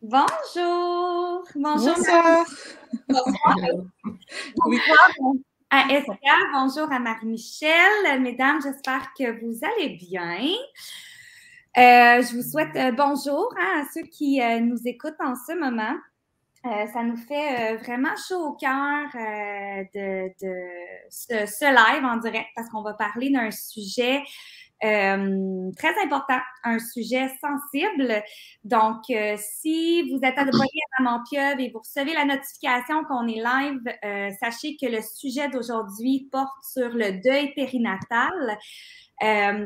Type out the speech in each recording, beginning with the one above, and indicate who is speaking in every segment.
Speaker 1: Bonjour! Bonjour,
Speaker 2: Bonsoir.
Speaker 1: bonsoir.
Speaker 2: Oui,
Speaker 1: Bonsoir à Estia, bonjour à Marie-Michel. Mesdames, j'espère que vous allez bien. Je vous souhaite bonjour à ceux qui nous écoutent en ce moment. Ça nous fait vraiment chaud au cœur de ce live en direct parce qu'on va parler d'un sujet très important, un sujet sensible. Donc, si vous êtes abonné à Maman Pieuvre et vous recevez la notification qu'on est live, sachez que le sujet d'aujourd'hui porte sur le deuil périnatal.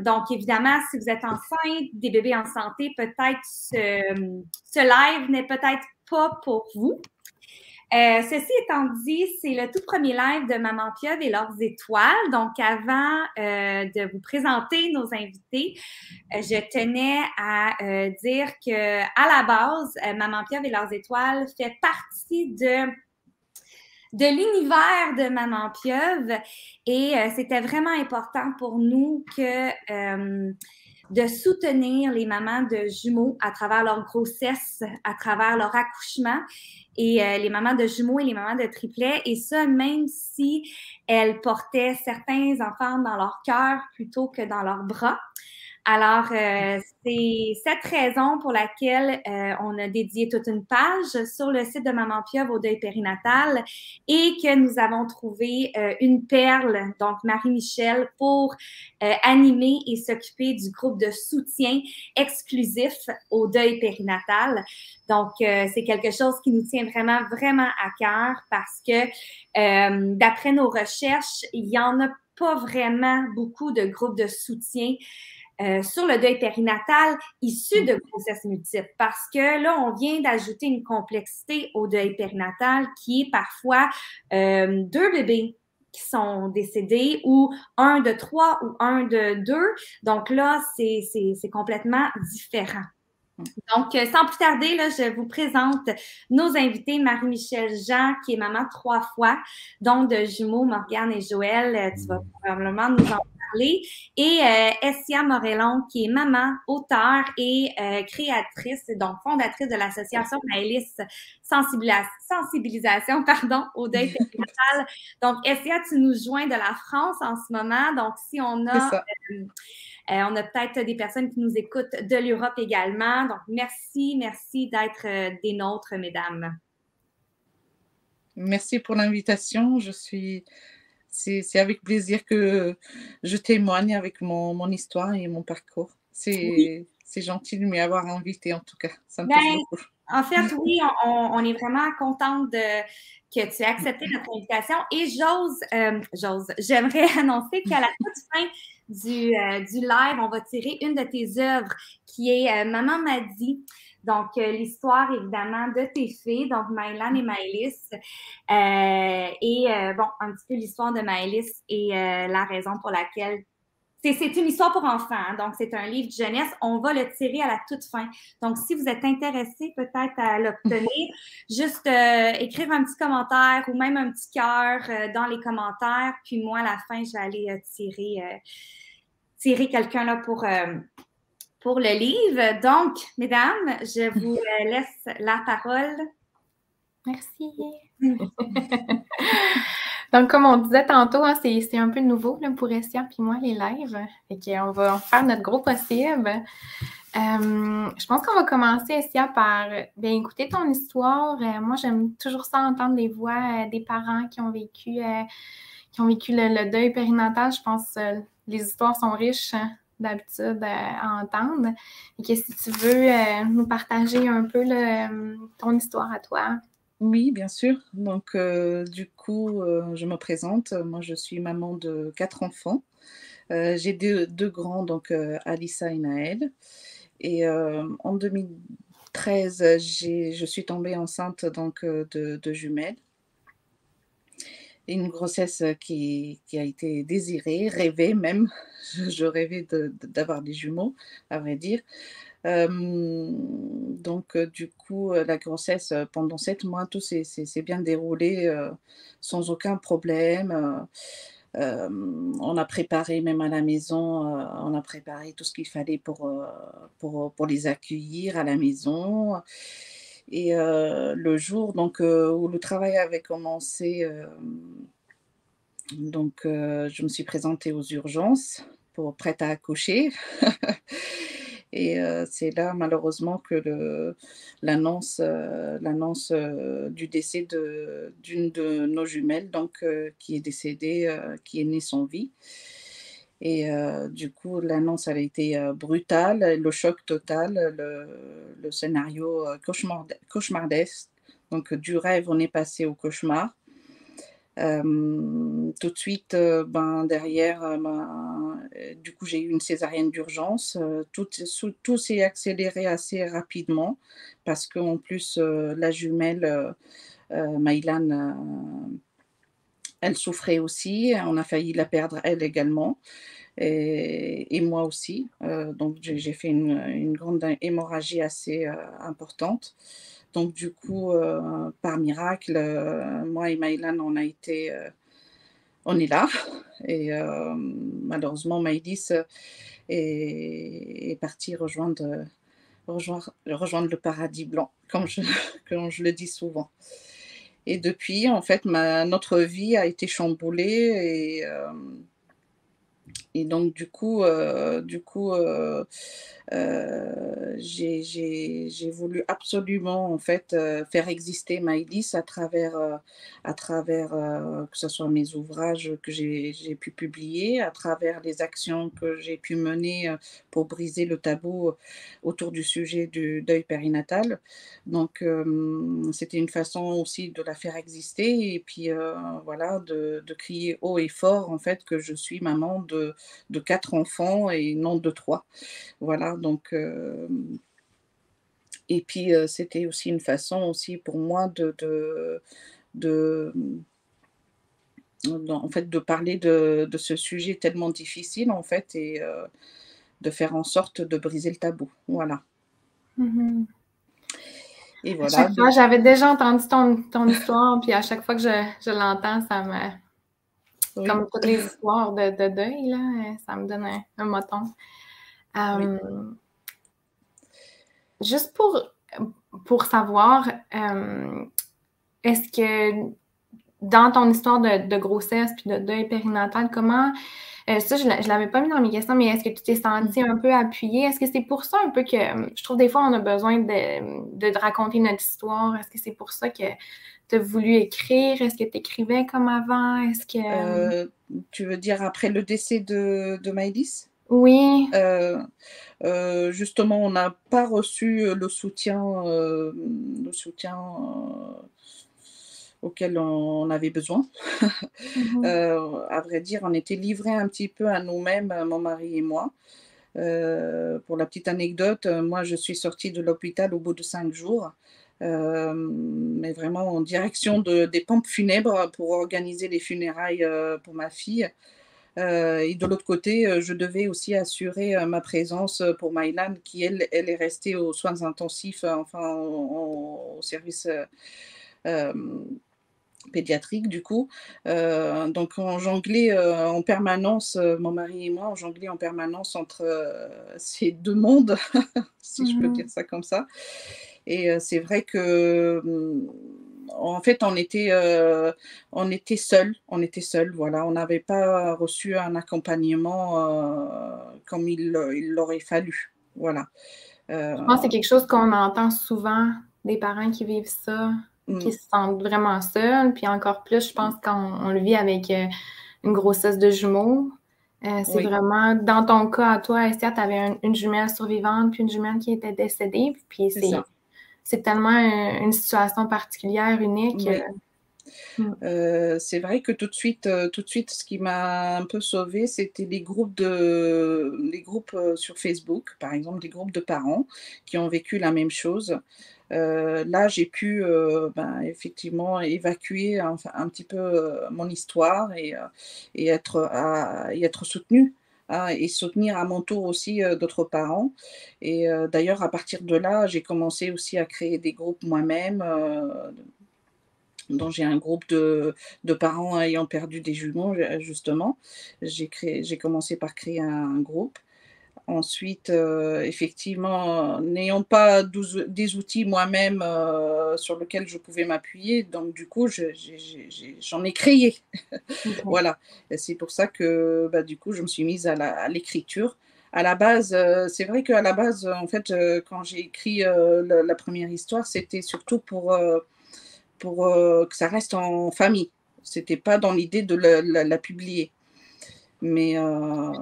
Speaker 1: Donc, évidemment, si vous êtes enceinte, des bébés en santé, peut-être ce live n'est peut-être pas pour vous. Ceci étant dit, c'est le tout premier live de Maman Pieuvre et leurs étoiles. Donc, avant de vous présenter nos invités, je tenais à dire que à la base, Maman Pieuvre et leurs étoiles fait partie de l'univers de Maman Pieuvre et c'était vraiment important pour nous que de soutenir les mamans de jumeaux à travers leur grossesse, à travers leur accouchement et les mamans de jumeaux et les mamans de triplets, et ça même si elles portaient certains enfants dans leur cœur plutôt que dans leurs bras. Alors, c'est cette raison pour laquelle on a dédié toute une page sur le site de Maman Pieuvre au deuil périnatal et que nous avons trouvé une perle, donc Marie-Michel, pour animer et s'occuper du groupe de soutien exclusif au deuil périnatal. Donc, c'est quelque chose qui nous tient vraiment, vraiment à cœur parce que d'après nos recherches, il n'y en a pas vraiment beaucoup de groupes de soutien sur le deuil périnatal issu de grossesses multiples parce que là, on vient d'ajouter une complexité au deuil périnatal qui est parfois deux bébés qui sont décédés ou un de 3 ou un de 2. Donc là, c'est complètement différent. Donc, sans plus tarder, là, je vous présente nos invités. Marie-Michel Jean, qui est maman 3 fois, dont de jumeaux Morgane et Joël. Tu vas probablement nous en parler. Et Essia Morellon, qui est maman, auteure et créatrice, donc fondatrice de l'association Maëlys Sensibilisation au deuil périnatal. Donc, Essia, tu nous joins de la France en ce moment. Donc, si on
Speaker 2: c'est
Speaker 1: a...
Speaker 2: ça.
Speaker 1: On a peut-être des personnes qui nous écoutent de l'Europe également. Donc, merci d'être des nôtres, mesdames.
Speaker 2: Merci pour l'invitation. C'est avec plaisir que je témoigne avec mon histoire et mon parcours. C'est gentil de m'avoir invité en tout cas. Ça me touche
Speaker 1: Ben,
Speaker 2: beaucoup.
Speaker 1: en fait, oui, on est vraiment contente que tu aies accepté notre invitation et j'aimerais annoncer qu'à la toute fin du live, on va tirer une de tes œuvres qui est Maman m'a dit. Donc, l'histoire, évidemment, de tes filles, donc Maëlan et Maëlys. Bon, un petit peu l'histoire de Maëlys et la raison pour laquelle c'est une histoire pour enfants, hein, donc c'est un livre de jeunesse. On va le tirer à la toute fin. Donc, si vous êtes intéressé peut-être à l'obtenir, juste écrire un petit commentaire ou même un petit cœur dans les commentaires. Puis moi, à la fin, je vais aller tirer quelqu'un là pour le livre. Donc, mesdames, je vous laisse la parole.
Speaker 3: Merci. Donc, comme on disait tantôt, hein, c'est un peu nouveau là, pour Essia puis moi, les lives. Fait qu'on va faire notre gros possible. Je pense qu'on va commencer, Essia, par bien écouter ton histoire. Moi, j'aime toujours ça, entendre les voix des parents qui ont vécu le deuil périnatal. Je pense que les histoires sont riches d'habitude à entendre. Et que si tu veux nous partager un peu ton histoire à toi.
Speaker 2: Oui, bien sûr. Donc, du coup, je me présente. Moi, je suis maman de 4 enfants. J'ai deux grands, donc Alissa et Naël. Et en 2013, je suis tombée enceinte donc, de jumelles. Et une grossesse qui a été désirée, rêvée même. Je rêvais d'avoir des jumeaux, à vrai dire. Donc, du coup, la grossesse, pendant 7 mois, tout s'est bien déroulé sans aucun problème. On a préparé même à la maison, on a préparé tout ce qu'il fallait pour les accueillir à la maison. Et le jour donc, où le travail avait commencé, donc je me suis présentée aux urgences prête à accoucher. Et c'est là malheureusement que l'annonce du décès d'une de nos jumelles donc qui est décédée, qui est née sans vie. Et du coup, l'annonce avait été, brutale, le choc total, le scénario, cauchemardesque. Donc du rêve, on est passé au cauchemar. Tout de suite, ben, derrière, du coup, j'ai eu une césarienne d'urgence. Tout s'est accéléré assez rapidement parce qu'en plus, la jumelle, Maïlan, elle souffrait aussi. On a failli la perdre elle également et moi aussi. Donc j'ai fait une grande hémorragie assez, importante. Donc du coup, par miracle, moi et Maïlan, on est là et malheureusement Maïlis, est partie rejoindre le paradis blanc, comme je le dis souvent. Et depuis, en fait, notre vie a été chamboulée et donc j'ai voulu absolument en fait, faire exister Maïlis à travers, que ce soit mes ouvrages que j'ai pu publier, à travers les actions que j'ai pu mener, pour briser le tabou autour du sujet du deuil périnatal. Donc c'était une façon aussi de la faire exister et puis, voilà, de crier haut et fort en fait que je suis maman de 4 enfants et non de 3. Voilà, donc et puis, c'était aussi une façon aussi pour moi de, en fait, de parler de ce sujet tellement difficile, en fait et de faire en sorte de briser le tabou. Voilà
Speaker 3: Mmh.
Speaker 2: et
Speaker 3: À
Speaker 2: voilà
Speaker 3: chaque fois,
Speaker 2: donc
Speaker 3: j'avais déjà entendu ton histoire, puis à chaque fois que je l'entends, ça me
Speaker 2: oui,
Speaker 3: comme toutes les histoires de deuil, là, ça me donne un moton.
Speaker 2: oui.
Speaker 3: Juste pour savoir, est-ce que dans ton histoire de grossesse puis de deuil périnatal, comment, ça, je l'avais pas mis dans mes questions, mais est-ce que tu t'es
Speaker 2: Mmh.
Speaker 3: sentie un peu appuyée? Est-ce que c'est pour ça un peu que je trouve des fois on a besoin de raconter notre histoire? Est-ce que c'est pour ça que tu as voulu écrire? Est-ce que tu écrivais comme avant? Est-ce que
Speaker 2: Tu veux dire après le décès de Maëlys?
Speaker 3: oui.
Speaker 2: Heu Justement, on n'a pas reçu le soutien, auquel on avait besoin.
Speaker 3: Mmh.
Speaker 2: À vrai dire, on était livrés un petit peu à nous-mêmes, mon mari et moi. Pour la petite anecdote, moi, je suis sortie de l'hôpital au bout de 5 jours, mais vraiment en direction des pompes funèbres pour organiser les funérailles, pour ma fille. Et de l'autre côté, je devais aussi assurer, ma présence, pour Maïlan qui elle est restée aux soins intensifs, enfin au service, hem, pédiatrique du coup. Donc on jonglait, en permanence, mon mari et moi, on jonglait en permanence entre, ces 2 mondes, si je peux
Speaker 3: Mmh.
Speaker 2: dire ça comme ça. Et c'est vrai que, en fait, on était seuls, voilà. On n'avait pas reçu un accompagnement, comme il l'aurait fallu, voilà. Heu,
Speaker 3: Je pense que c'est quelque chose qu'on entend souvent des parents qui vivent ça, qui
Speaker 2: mmh,
Speaker 3: se sentent vraiment seuls, puis encore plus, je pense, quand on le vit avec, une grossesse de jumeaux. C'est
Speaker 2: oui,
Speaker 3: vraiment dans ton cas à toi, Estia, tu avais une jumelle survivante, puis une jumelle qui était décédée, puis
Speaker 2: c'est ça,
Speaker 3: c'est tellement, une situation particulière, unique,
Speaker 2: oui.
Speaker 3: mmh.
Speaker 2: C'est vrai que tout de suite, ce qui m'a un peu sauvée, c'était les groupes, sur Facebook, par exemple, des groupes de parents qui ont vécu la même chose. Là, j'ai pu, ben, effectivement évacuer un petit peu, mon histoire et être soutenue, hein et soutenir à mon tour aussi, d'autres parents et d'ailleurs à partir de là, j'ai commencé aussi à créer des groupes moi-même, dont j'ai un groupe de parents ayant perdu des jumeaux, justement. J'ai commencé par créer un groupe. Ensuite, effectivement, n'ayant pas des outils moi-même sur lesquels je pouvais m'appuyer, donc du coup, j'en ai créé.
Speaker 3: OK.
Speaker 2: Voilà. Et c'est pour ça que bah, du coup, je me suis mise à l'écriture. À la base, c'est vrai qu'à la base, en fait, quand j'ai écrit la première histoire, c'était surtout pour que ça reste en famille. C'était pas dans l'idée de la publier. Mais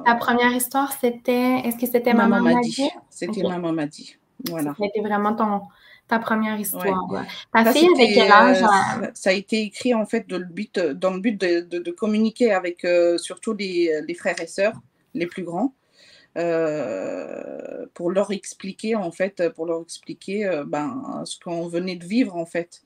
Speaker 3: Ta première histoire, c'était est-ce que c'était
Speaker 2: maman
Speaker 3: Maman
Speaker 2: m'a
Speaker 3: m'a dit?
Speaker 2: dit. C'était
Speaker 3: OK.
Speaker 2: maman m'a dit.
Speaker 3: Ça
Speaker 2: Voilà.
Speaker 3: a été vraiment ta première
Speaker 2: Ouais.
Speaker 3: histoire. Ta
Speaker 2: Ça,
Speaker 3: fille avait quel
Speaker 2: c'était,
Speaker 3: âge?
Speaker 2: ça a été écrit en fait dans le but de communiquer avec surtout les frères et sœurs, les plus grands, pour leur expliquer en fait, ben, ce qu'on venait de vivre en fait.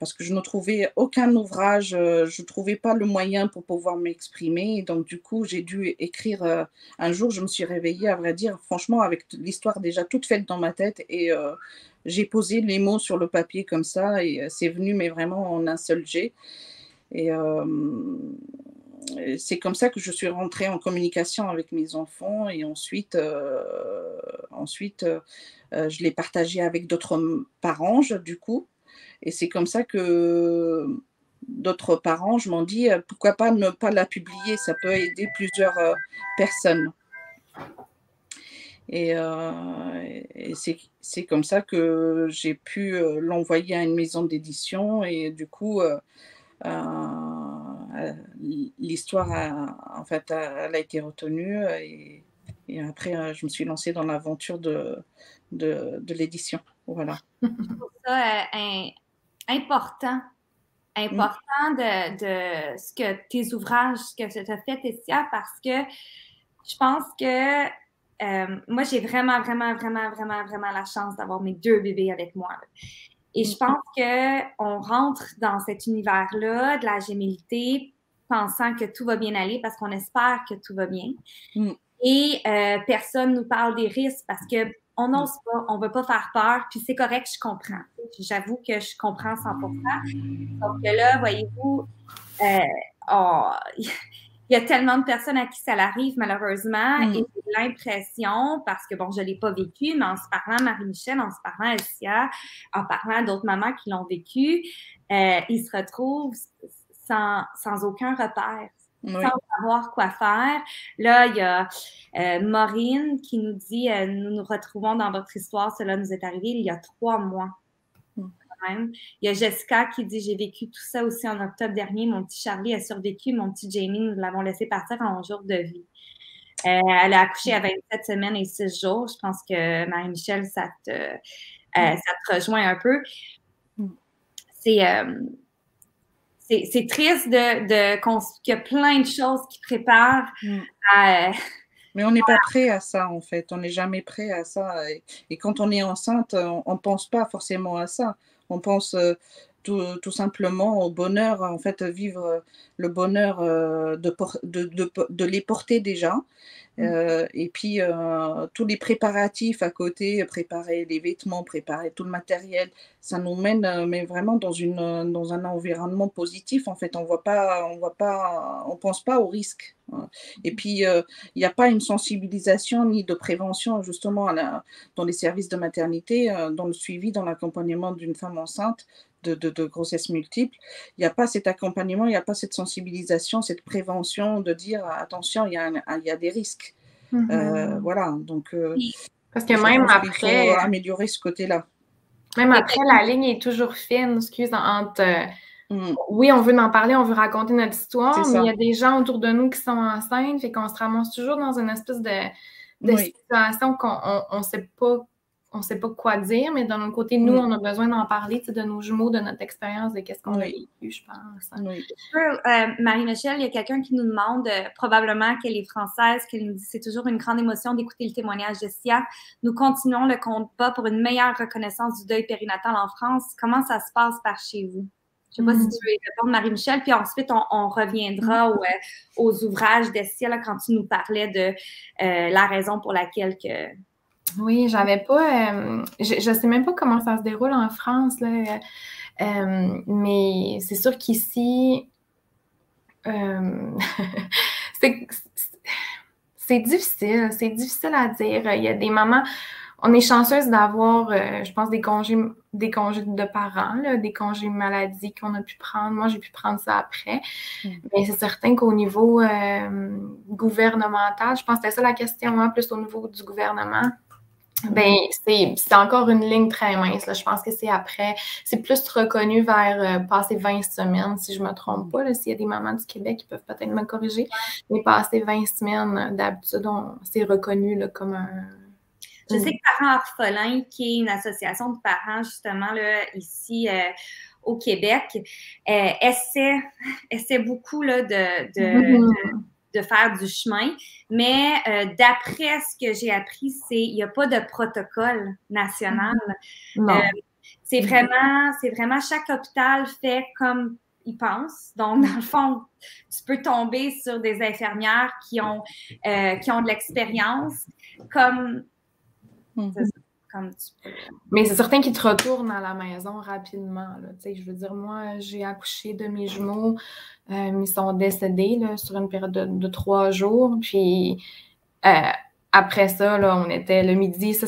Speaker 2: Parce que je ne trouvais aucun ouvrage, je ne trouvais pas le moyen pour pouvoir m'exprimer. Donc du coup, j'ai dû écrire, un jour, je me suis réveillée, à vrai dire, franchement, avec l'histoire déjà toute faite dans ma tête et j'ai posé les mots sur le papier comme ça et c'est venu, mais vraiment en un seul jet. Et c'est comme ça que je suis rentrée en communication avec mes enfants et ensuite, je l'ai partagé avec d'autres parents, du coup. Et c'est comme ça que d'autres parents, je m'en dis, pourquoi pas ne pas la publier, ça peut aider plusieurs personnes. Et, c'est comme ça que j'ai pu l'envoyer à une maison d'édition et du coup, l'histoire en fait, elle a été retenue et après, je me suis lancée dans l'aventure de l'édition. Voilà.
Speaker 1: Je trouve ça important.
Speaker 2: Mmh.
Speaker 1: Important de ce que tes ouvrages, ce que tu as fait, Tessia, parce que je pense que moi, j'ai vraiment, vraiment, vraiment, vraiment, vraiment la chance d'avoir mes 2 bébés avec moi. Et je
Speaker 2: Mmh.
Speaker 1: pense qu'on rentre dans cet univers-là de la gémellité pensant que tout va bien aller parce qu'on espère que tout va bien.
Speaker 2: Mmh.
Speaker 1: Et personne nous parle des risques parce qu'on
Speaker 2: Mmh.
Speaker 1: n'ose pas, on ne veut pas faire peur, puis c'est correct, je comprends. J'avoue que je comprends 100%. Sauf que là, voyez-vous, il y a tellement de personnes à qui ça arrive, malheureusement, et
Speaker 2: Mmh.
Speaker 1: j'ai l'impression, parce que bon, je ne l'ai pas vécu, mais en se parlant à Marie-Michel, en se parlant à Elsia, en parlant à d'autres mamans qui l'ont vécu, ils se retrouvent sans aucun repère, sans
Speaker 2: Oui.
Speaker 1: savoir quoi faire. Là, il y a Maureen qui nous dit nous nous retrouvons dans votre histoire, cela nous est arrivé il y a 3 mois.
Speaker 2: Mmh.
Speaker 1: Même. Il y a Jessica qui dit j'ai vécu tout ça aussi en octobre dernier. Mon petit Charlie a survécu. Mon petit Jamie, nous l'avons laissé partir en 11 jours de vie. Elle a accouché à 27 semaines et 6 jours. Je pense que Marie-Michel, ça te rejoint un peu.
Speaker 2: Mmh.
Speaker 1: C'est triste qu'il y a plein de choses qui préparent
Speaker 2: Mmh.
Speaker 1: à.
Speaker 2: Mais on n'est pas prêt à ça, en fait. On n'est jamais prêt à ça. Et quand on est enceinte, on ne pense pas forcément à ça. On pense tout simplement au bonheur, en fait, vivre le bonheur de les porter déjà. Et puis, tous les préparatifs à côté, préparer les vêtements, préparer tout le matériel, ça nous mène, mais vraiment dans un environnement positif, en fait. On pense pas au risque, hein. Et puis, il y a pas une sensibilisation ni de prévention justement dans les services de maternité, dans le suivi, dans l'accompagnement d'une femme enceinte de grossesse multiple. Il y a pas cet accompagnement, il y a pas cette sensibilisation, cette prévention de dire: «Attention, il y a des risques». Voilà, donc
Speaker 3: Parce que
Speaker 2: je pense qu'il faut améliorer ce côté-là.
Speaker 3: même après, la ligne est toujours fine, excuse, entre
Speaker 2: Mmh.
Speaker 3: oui, on veut en parler, on veut raconter notre
Speaker 2: C'est
Speaker 3: histoire, mais il y
Speaker 2: ça.
Speaker 3: a des gens autour de nous qui sont enceintes, fait qu'on se ramasse toujours dans une espèce de
Speaker 2: Oui,
Speaker 3: situation qu'on on sait pas quoi dire, mais d'un autre côté, nous,
Speaker 2: mmh,
Speaker 3: on a besoin d'en parler, de nos jumeaux, de notre expérience, de qu'est-ce qu'on a
Speaker 2: oui,
Speaker 3: vécu, je pense.
Speaker 2: oui.
Speaker 1: Marie-Michel, il y a quelqu'un qui nous demande, probablement qu'elle est française, qu'elle nous dit c'est toujours une grande émotion d'écouter le témoignage de Sia. Nous continuons le combat pour une meilleure reconnaissance du deuil périnatal en France. Comment ça se passe par chez vous? Je ne sais pas si tu veux répondre, Marie-Michel, puis ensuite on reviendra aux ouvrages d'Essia quand tu nous parlais de la raison pour laquelle que.
Speaker 3: Oui, j'avais pas. Je sais même pas comment ça se déroule en France, là, mais c'est sûr qu'ici, c'est C'est difficile à dire. Il y a des mamans, on est chanceuse d'avoir, je pense, des congés de parents, là, des congés maladie qu'on a pu prendre. Moi, j'ai pu prendre ça après. Mais c'est certain qu'au niveau gouvernemental, je pense que c'était ça la question, hein, plus au niveau du gouvernement. Ben, c'est encore une ligne très mince. Là. Je pense que c'est après. C'est plus reconnu vers passer 20 semaines, si je ne me trompe pas. S'il y a des mamans du Québec qui peuvent peut-être me corriger. Mais passer 20 semaines, d'habitude, c'est reconnu là, comme un.
Speaker 1: Je sais que Parents Orphelins, qui est une association de parents, justement, là, ici au Québec, essaie beaucoup là, de faire du chemin. Mais d'après ce que j'ai appris, il n'y a pas de protocole national. C'est vraiment chaque hôpital fait comme il pense. Donc, dans le fond, tu peux tomber sur des infirmières qui ont de l'expérience comme tu peux.
Speaker 3: Mais c'est certain qu'ils te retournent à la maison rapidement. Là. Je veux dire, moi, j'ai accouché de mes jumeaux. Ils sont décédés là, sur une période de 3 jours. Puis après ça, là, on était le midi.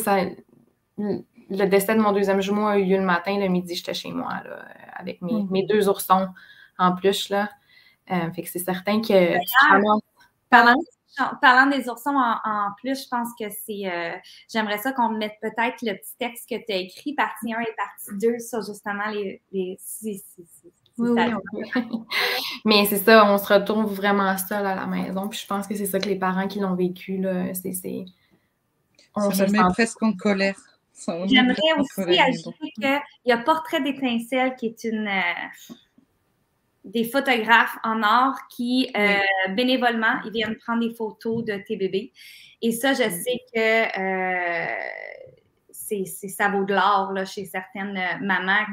Speaker 3: Le décès de mon deuxième jumeau a eu lieu le matin. Le midi, j'étais chez moi là, avec mes 2 oursons en plus. Là. Fait que c'est certain que
Speaker 1: Parlant des oursons en plus, je pense que j'aimerais ça qu'on mette peut-être le petit texte que tu as écrit, partie 1 et partie 2, sur justement les
Speaker 3: oui, mais c'est ça, on se retrouve vraiment seul à la maison. Puis je pense que c'est ça que les parents qui l'ont vécu, là,
Speaker 2: ça me met presque en colère.
Speaker 1: J'aimerais aussi ajouter qu'il y a Portrait d'étincelle qui est des photographes en or qui, bénévolement, ils viennent prendre des photos de tes bébés. Et ça, je sais que ça vaut de l'or là, chez certaines mamans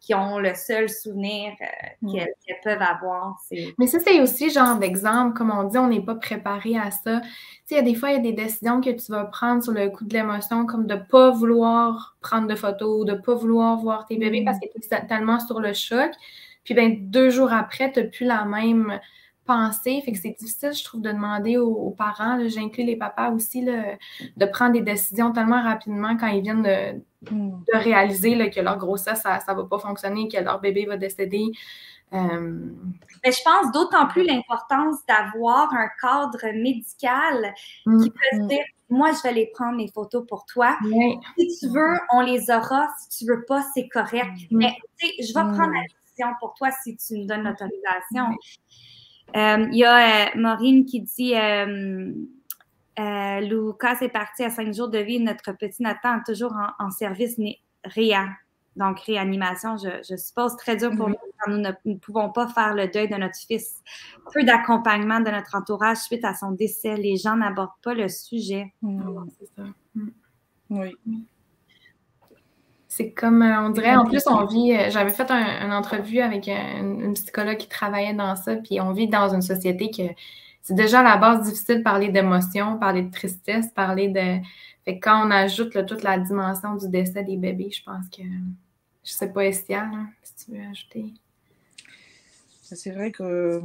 Speaker 1: qui ont le seul souvenir qu'elles peuvent avoir.
Speaker 3: Mais ça, c'est aussi genre d'exemple, comme on dit, on n'est pas préparé à ça. Tu sais, des fois, il y a des décisions que tu vas prendre sur le coup de l'émotion, comme de ne pas vouloir prendre de photos, de ne pas vouloir voir tes bébés parce que tu es tellement sur le choc. Puis, 2 jours après, tu n'as plus la même pensée. Fait que c'est difficile, je trouve, de demander aux parents, là, j'inclus les papas aussi, là, de prendre des décisions tellement rapidement quand ils viennent de réaliser là, que leur grossesse, ça ne va pas fonctionner, que leur bébé va décéder.
Speaker 1: Mais je pense d'autant plus l'importance d'avoir un cadre médical qui peut se dire moi, je vais les prendre les photos pour toi. Si tu veux, on les aura. Si tu veux pas, c'est correct. Mais tu sais, je vais prendre la décision pour toi si tu me donnes l'autorisation. Il y a Maureen qui dit Lucas est parti à 5 jours de vie. Notre petit Nathan est toujours en service réa. Donc, réanimation, je suppose, très dur pour nous quand nous ne pouvons pas faire le deuil de notre fils. Peu d'accompagnement de notre entourage suite à son décès. Les gens n'abordent pas le sujet.
Speaker 3: C'est ça.
Speaker 2: Oui.
Speaker 3: C'est comme, on dirait, en plus, on vit, j'avais fait une entrevue avec une psychologue qui travaillait dans ça, puis on vit dans une société que c'est déjà à la base difficile de parler d'émotions, parler de tristesse, parler de... Fait que quand on ajoute toute la dimension du décès des bébés, je pense que, je sais pas, Estia, hein, si tu veux ajouter.
Speaker 2: C'est vrai que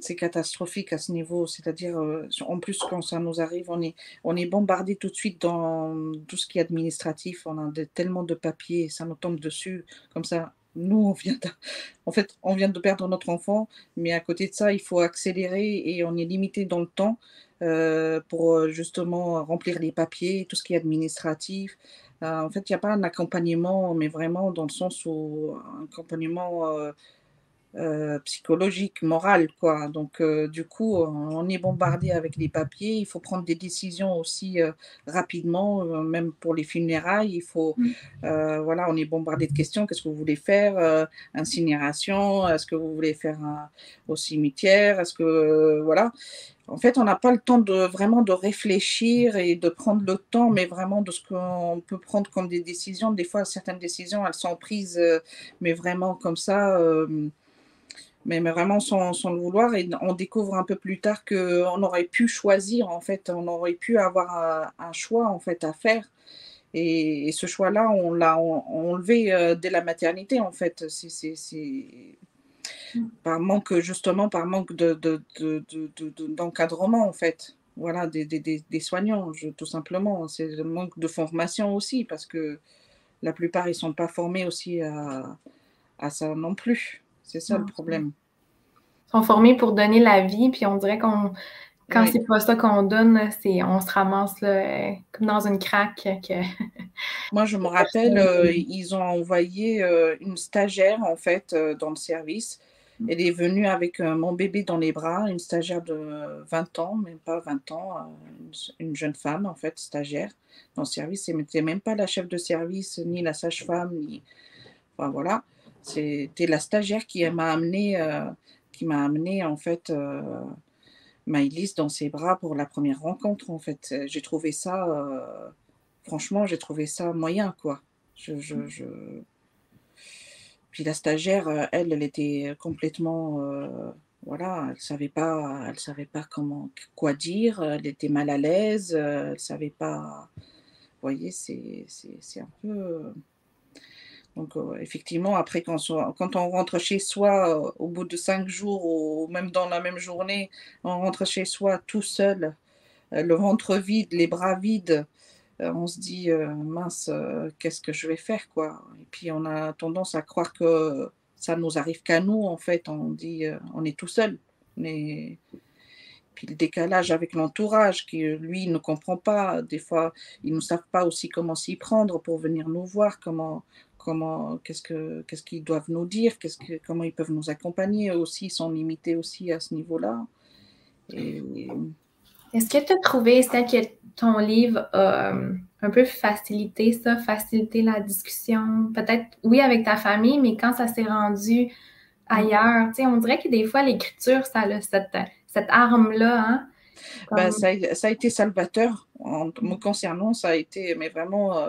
Speaker 2: c'est catastrophique à ce niveau, c'est-à-dire, en plus, quand ça nous arrive, on est bombardé tout de suite dans tout ce qui est administratif, on a tellement de papiers, ça nous tombe dessus, comme ça. Nous, on vient de perdre notre enfant, mais à côté de ça, il faut accélérer et on est limité dans le temps pour justement remplir les papiers, tout ce qui est administratif. En fait, il n'y a pas un accompagnement, mais vraiment dans le sens où un accompagnement psychologique, moral, quoi. Donc, du coup, on est bombardé avec les papiers. Il faut prendre des décisions aussi rapidement, même pour les funérailles. Il faut, voilà, on est bombardé de questions. Qu'est-ce que vous voulez faire? Incinération? Est-ce que vous voulez faire au cimetière? Est-ce que, voilà. En fait, on n'a pas le temps vraiment de réfléchir et de prendre le temps, mais vraiment de ce qu'on peut prendre comme des décisions. Des fois, certaines décisions, elles sont prises, mais vraiment comme ça. Mais vraiment sans le vouloir, et on découvre un peu plus tard qu'on aurait pu choisir, en fait, on aurait pu avoir un choix, en fait, à faire. Et ce choix-là, on l'a enlevé dès la maternité, en fait. C'est par manque, justement, par manque d'encadrement, en fait. voilà, des soignants, tout simplement. C'est le manque de formation aussi, parce que la plupart, ils ne sont pas formés aussi à ça non plus. C'est ça le problème.
Speaker 3: Ils sont formés pour donner la vie, puis on dirait quand
Speaker 2: Oui.
Speaker 3: c'est pas ça qu'on donne, on se ramasse là, comme dans une craque.
Speaker 2: Moi, je me rappelle, ils ont envoyé une stagiaire, en fait, dans le service. Elle est venue avec mon bébé dans les bras, une stagiaire de 20 ans, même pas 20 ans, une jeune femme, en fait, stagiaire dans le service. Elle n'était même pas la chef de service, ni la sage-femme, ni... Enfin, voilà. C'était la stagiaire qui m'a amené, en fait, Maëlys dans ses bras pour la première rencontre, en fait. J'ai trouvé ça... franchement, j'ai trouvé ça moyen, quoi. Puis la stagiaire, elle était complètement, voilà, elle savait pas quoi dire, elle était mal à l'aise, elle savait pas, vous voyez, c'est un peu, donc effectivement, après quand on rentre chez soi, au bout de 5 jours ou même dans la même journée, on rentre chez soi tout seul, le ventre vide, les bras vides, on se dit mince, qu'est-ce que je vais faire, quoi. Et puis on a tendance à croire que ça nous arrive qu'à nous, en fait. On dit on est tout seul. Mais puis le décalage avec l'entourage, qui lui ne comprend pas. Des fois, ils ne savent pas aussi comment s'y prendre pour venir nous voir, qu'est-ce qu'ils doivent nous dire, comment ils peuvent nous accompagner. Eux aussi, ils sont limités aussi à ce niveau-là. Et
Speaker 3: est-ce que tu as trouvé, que ton livre a un peu facilité la discussion? Peut-être, oui, avec ta famille, mais quand ça s'est rendu ailleurs, on dirait que des fois, l'écriture, ça a cette arme-là. Hein?
Speaker 2: Ben, ça a été salvateur. En me concernant, ça a été, mais vraiment,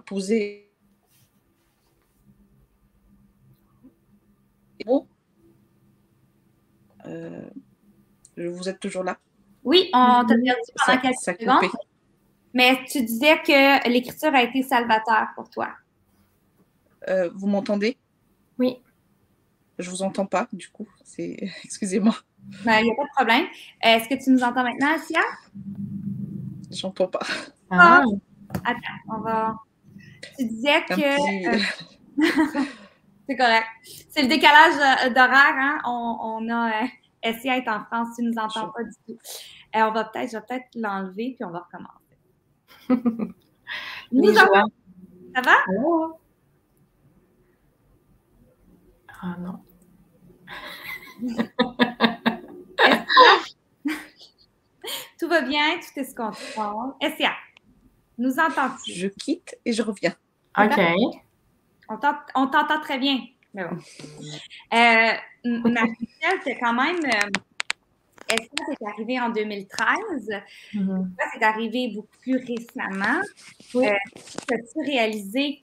Speaker 2: poser. Vous êtes toujours là?
Speaker 1: Oui, on t'a perdu pendant quelques secondes. Mais tu disais que l'écriture a été salvateur pour toi.
Speaker 2: Vous m'entendez?
Speaker 3: Oui.
Speaker 2: Je vous entends pas, du coup. Excusez-moi.
Speaker 1: Il n'y a pas de problème. Est-ce que tu nous entends maintenant, Assia?
Speaker 2: J'entends pas.
Speaker 1: Ah. Attends, Tu disais que... C'est correct. C'est le décalage d'horaire, hein? On a... Assia est en France, tu ne nous entends pas du tout. Je vais peut-être l'enlever, puis on va recommencer. Ça va?
Speaker 3: Oh. Ah non.
Speaker 1: Tout va bien, tout est ce qu'on comprend. Essia, nous entends-tu?
Speaker 2: Je quitte et je reviens.
Speaker 3: OK.
Speaker 1: On t'entend très bien. Mais bon. Marie-Michel, c'est quand même... Essia, c'est arrivé en 2013. C'est arrivé beaucoup plus récemment.
Speaker 3: Oui.
Speaker 1: As-tu réalisé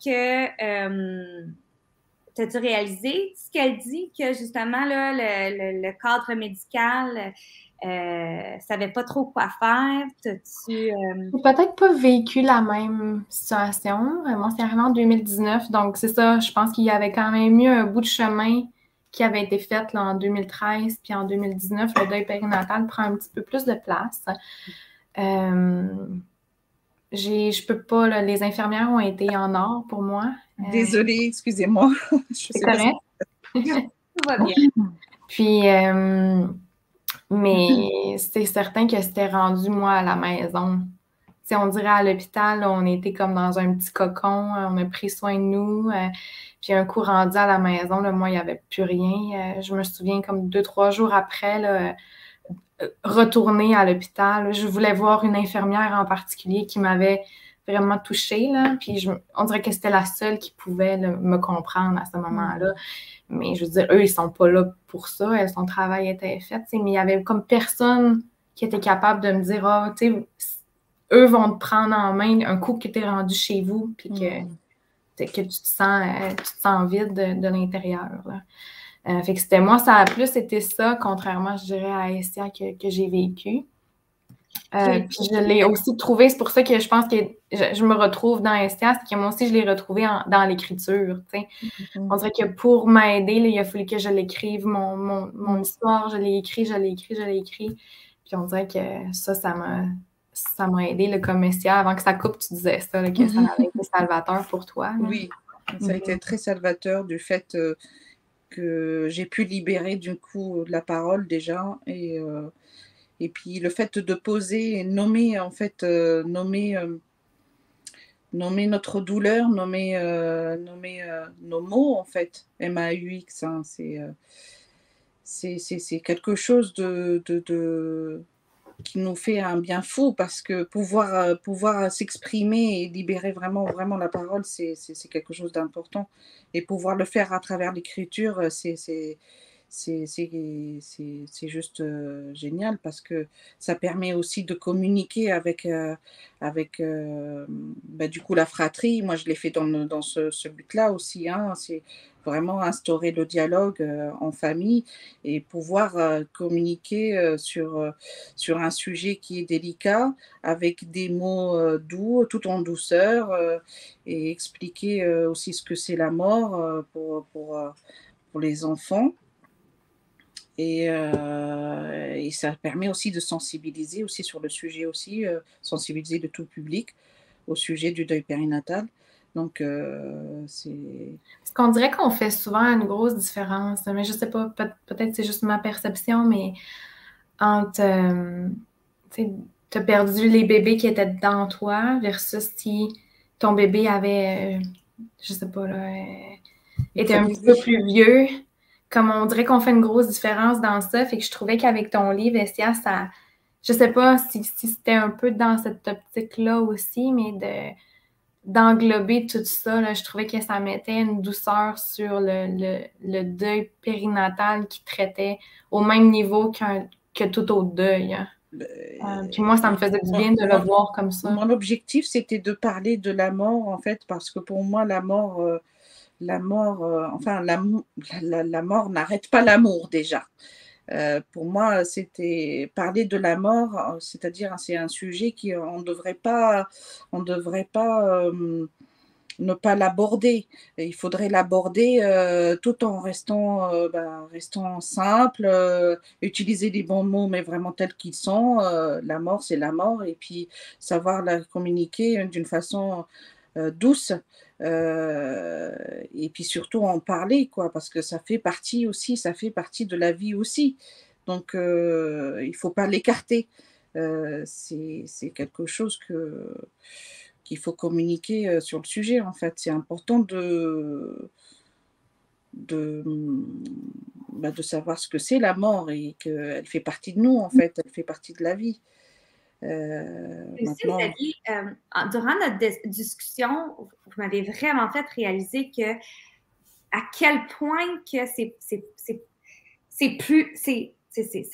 Speaker 1: ce qu'elle dit, que justement, là, le cadre médical savait pas trop quoi faire? J'ai
Speaker 3: peut-être pas vécu la même situation. Moi, c'est arrivé en 2019, donc c'est ça, je pense qu'il y avait quand même eu un bout de chemin qui avait été fait là, en 2013, puis en 2019, le deuil périnatal prend un petit peu plus de place. Je peux pas, là, les infirmières ont été en or pour moi.
Speaker 2: Désolée, excusez-moi.
Speaker 3: C'est correct.
Speaker 1: Tout va bien.
Speaker 3: Puis, mais c'est certain que c'était rendu, moi, à la maison. T'sais, on dirait à l'hôpital, on était comme dans un petit cocon, on a pris soin de nous. Puis un coup rendu à la maison, là, moi, il n'y avait plus rien. Je me souviens comme 2-3 jours après, là, retourner à l'hôpital. Je voulais voir une infirmière en particulier qui m'avait vraiment touchée. Là, puis on dirait que c'était la seule qui pouvait là, me comprendre à ce moment-là. Mais je veux dire, eux, ils sont pas là pour ça. Son travail était fait. Mais il y avait comme personne qui était capable de me dire, ah, tu sais, eux vont te prendre en main un coup que tu es rendu chez vous puis que tu te sens vide de l'intérieur. Là. Fait que c'était moi, ça a plus été ça, contrairement, je dirais, à Essia que j'ai vécu. Puis je l'ai aussi trouvé, c'est pour ça que je pense que je me retrouve dans Essia, c'est que moi aussi, je l'ai retrouvé dans l'écriture. On dirait que pour m'aider, il a fallu que je l'écrive, mon histoire, je l'ai écrit. Puis on dirait que ça m'a aidé, là, comme Messia. Avant que ça coupe, tu disais ça, là, que ça avait été salvateur pour toi. Là.
Speaker 2: Oui, ça a été très salvateur du fait que j'ai pu libérer du coup la parole déjà et puis le fait de poser, nommer en fait, nommer notre douleur, nommer nos mots en fait, MAUX, hein, c'est quelque chose qui nous fait un bien fou parce que pouvoir s'exprimer et libérer vraiment la parole, c'est quelque chose d'important. Et pouvoir le faire à travers l'écriture, c'est juste génial parce que ça permet aussi de communiquer avec du coup la fratrie. Moi, je l'ai fait dans ce but-là aussi. Hein. C'est vraiment instaurer le dialogue en famille et pouvoir communiquer sur un sujet qui est délicat avec des mots doux, tout en douceur et expliquer aussi ce que c'est la mort pour les enfants. Et ça permet aussi de sensibiliser aussi sur le sujet aussi, sensibiliser de tout le public au sujet du deuil périnatal. Donc, c'est...
Speaker 3: Parce qu'on dirait qu'on fait souvent une grosse différence, mais je sais pas, peut-être c'est juste ma perception, mais entre, tu as perdu les bébés qui étaient dans toi versus si ton bébé avait, je sais pas, là, était un petit peu plus vieux. Comme on dirait qu'on fait une grosse différence dans ça, fait que je trouvais qu'avec ton livre, Essia, ça, je sais pas si c'était un peu dans cette optique-là aussi, mais d'englober tout ça, là, je trouvais que ça mettait une douceur sur le deuil périnatal qui traitait au même niveau que tout autre deuil. Puis moi, ça me faisait du bien de le voir comme ça.
Speaker 2: Mon objectif, c'était de parler de la mort, en fait, parce que pour moi, la mort n'arrête pas l'amour déjà. Pour moi, c'était parler de la mort, c'est-à-dire c'est un sujet on devrait pas ne pas l'aborder. Il faudrait l'aborder tout en restant simple, utiliser les bons mots, mais vraiment tels qu'ils sont. La mort, c'est la mort, et puis savoir la communiquer d'une façon douce. Et puis surtout en parler, quoi, parce que ça fait partie de la vie aussi. Donc, il ne faut pas l'écarter. C'est quelque chose qu'il faut communiquer sur le sujet, en fait. C'est important de savoir ce que c'est la mort et qu'elle fait partie de nous, en fait. Elle fait partie de la vie.
Speaker 1: Maintenant... durant notre discussion, vous m'avez vraiment fait réaliser que à quel point que c'est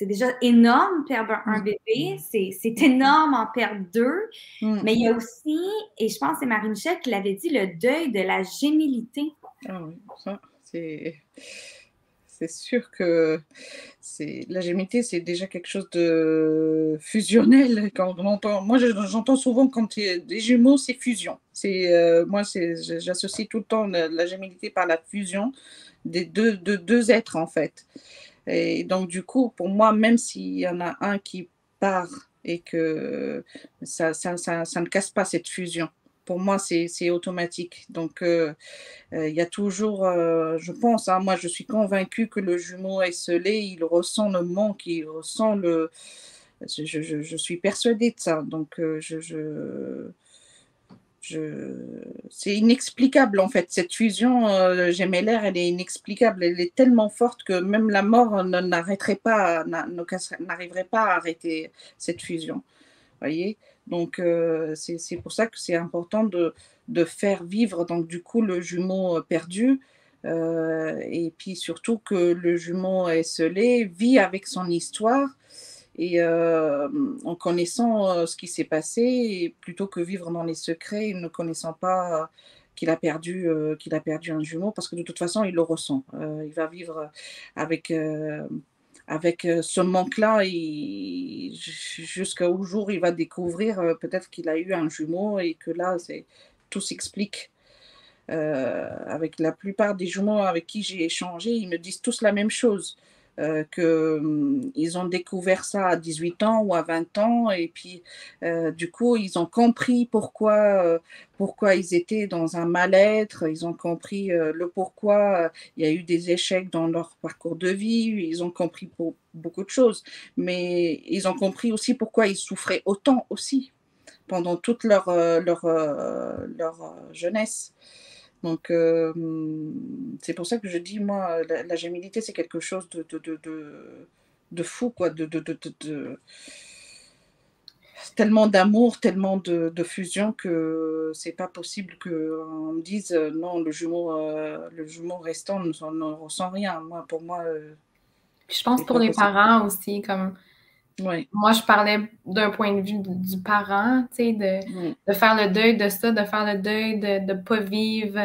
Speaker 1: déjà énorme perdre un bébé, c'est énorme en perdre deux, mais il y a aussi, et je pense que c'est Marie-Michel qui l'avait dit, le deuil de la gémilité.
Speaker 2: Ah oui, ça, c'est sûr que la gémilité, c'est déjà quelque chose de fusionnel. Quand on entend, moi, j'entends souvent quand il y a des jumeaux, c'est fusion. Moi, j'associe tout le temps la gémilité par la fusion de deux êtres, en fait. Et donc, du coup, pour moi, même s'il y en a un qui part et que ça ne casse pas cette fusion. Pour moi, c'est automatique. Donc, il y a toujours, je pense, hein, moi, je suis convaincue que le jumeau esselé, il ressent le manque, il ressent je suis persuadée de ça. Donc, c'est inexplicable, en fait. Cette fusion gémellaire, elle est inexplicable. Elle est tellement forte que même la mort n'arriverait pas à arrêter cette fusion. Voyez, donc c'est pour ça que c'est important de faire vivre donc du coup le jumeau perdu et puis surtout que le jumeau esselé vit avec son histoire et en connaissant ce qui s'est passé plutôt que vivre dans les secrets ne connaissant pas qu'il a perdu un jumeau parce que de toute façon il le ressent, il va vivre avec ce manque-là, jusqu'au jour où il va découvrir peut-être qu'il a eu un jumeau et que là, tout s'explique. Avec la plupart des jumeaux avec qui j'ai échangé, ils me disent tous la même chose. qu'ils ont découvert ça à 18 ans ou à 20 ans et puis du coup ils ont compris pourquoi ils étaient dans un mal-être, ils ont compris le pourquoi il y a eu des échecs dans leur parcours de vie, ils ont compris pour beaucoup de choses, mais ils ont compris aussi pourquoi ils souffraient autant aussi pendant toute leur jeunesse. Donc, c'est pour ça que je dis, moi, la gémilité, c'est quelque chose de fou, quoi, tellement d'amour, tellement de fusion que c'est pas possible qu'on me dise non, le jumeau restant ne ressent rien. Pour moi,
Speaker 3: Puis je pense pour les parents aussi, comme
Speaker 2: oui.
Speaker 3: Moi, je parlais d'un point de vue du parent, tu sais, de faire le deuil de ça, de faire le deuil de ne pas vivre,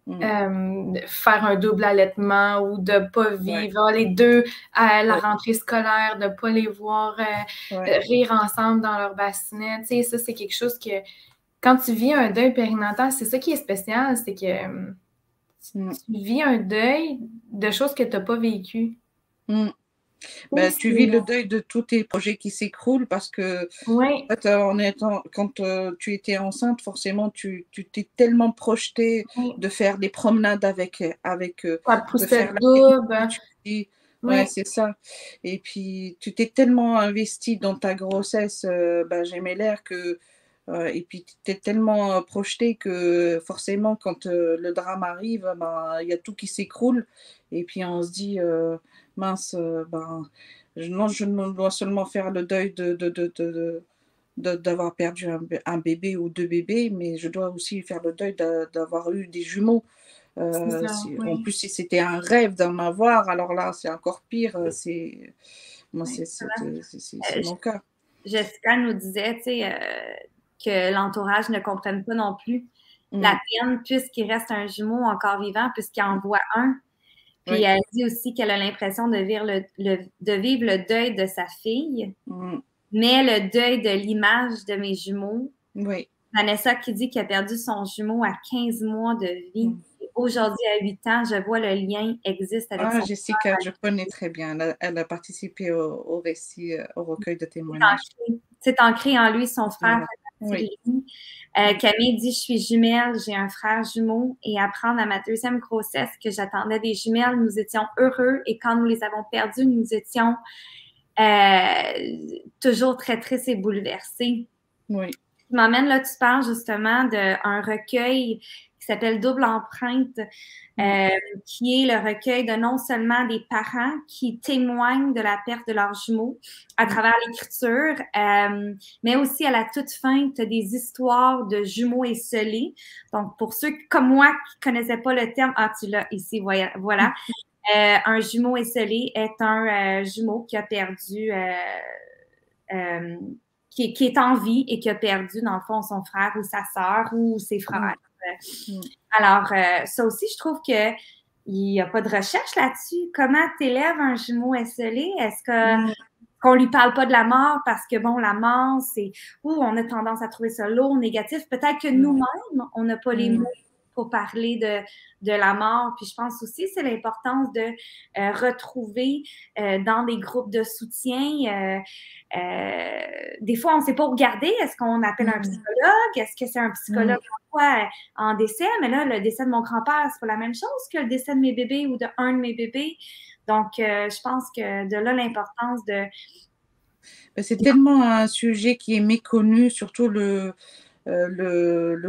Speaker 3: de faire un double allaitement ou de ne pas vivre les deux à la rentrée scolaire, de ne pas les voir rire ensemble dans leur bassinet. Tu sais, ça, c'est quelque chose que, quand tu vis un deuil périnatal, c'est ça qui est spécial, c'est que tu vis un deuil de choses que tu n'as pas vécues.
Speaker 2: Tu vis le deuil de tous tes projets qui s'écroulent parce que en fait, quand tu étais enceinte, forcément, tu t'es tellement projetée de faire des promenades avec
Speaker 3: de faire double.
Speaker 2: Ouais, c'est ça. Et puis, tu t'es tellement investie dans ta grossesse, gémellaire que et puis, tu es tellement projetée que forcément, quand le drame arrive, il y a tout qui s'écroule. Et puis, on se dit, mince, je dois seulement faire le deuil d'avoir perdu un bébé ou 2 bébés, mais je dois aussi faire le deuil d'avoir eu des jumeaux. En plus, si c'était un rêve d'en avoir, alors là, c'est encore pire. C'est mon cas.
Speaker 1: Jessica nous disait, tu sais, que l'entourage ne comprenne pas non plus la peine puisqu'il reste un jumeau encore vivant, puisqu'il en voit un. Puis elle dit aussi qu'elle a l'impression de vivre le deuil de sa fille, mais le deuil de l'image de mes jumeaux. Vanessa qui dit qu'elle a perdu son jumeau à 15 mois de vie. Aujourd'hui, à 8 ans, je vois le lien existe avec son
Speaker 2: Jessica, frère. Je connais très bien. Elle a participé au récit, au recueil de témoignages.
Speaker 1: C'est ancré en lui, son frère. Camille dit, je suis jumelle, j'ai un frère jumeau et apprendre à ma deuxième grossesse que j'attendais des jumelles, nous étions heureux et quand nous les avons perdues, nous étions toujours très tristes et bouleversés. Tu m'emmènes là, tu parles justement d'un recueil qui s'appelle Double Empreinte, qui est le recueil de non seulement des parents qui témoignent de la perte de leurs jumeaux à travers l'écriture, mais aussi à la toute fin, tu as des histoires de jumeaux esselés. Donc, pour ceux comme moi qui ne connaissaient pas le terme, tu l'as ici, voilà. Un jumeau esselé est un jumeau qui a perdu... qui est en vie et qui a perdu, dans le fond, son frère ou sa sœur ou ses frères. Alors, ça aussi, je trouve qu'il n'y a pas de recherche là-dessus. Comment t'élèves un jumeau esselé? Est-ce qu'on lui parle pas de la mort parce que, bon, la mort, c'est... on a tendance à trouver ça lourd, négatif. Peut-être que nous-mêmes, on n'a pas les mots pour parler de la mort. Puis je pense aussi c'est l'importance de retrouver dans des groupes de soutien. Des fois, on ne sait pas où regarder. Est-ce qu'on appelle un psychologue? Est-ce que c'est un psychologue en décès? Mais là, le décès de mon grand-père, c'est pas la même chose que le décès de mes bébés ou d'un de mes bébés. Donc, je pense que de là, l'importance de...
Speaker 2: C'est tellement un sujet qui est méconnu, surtout le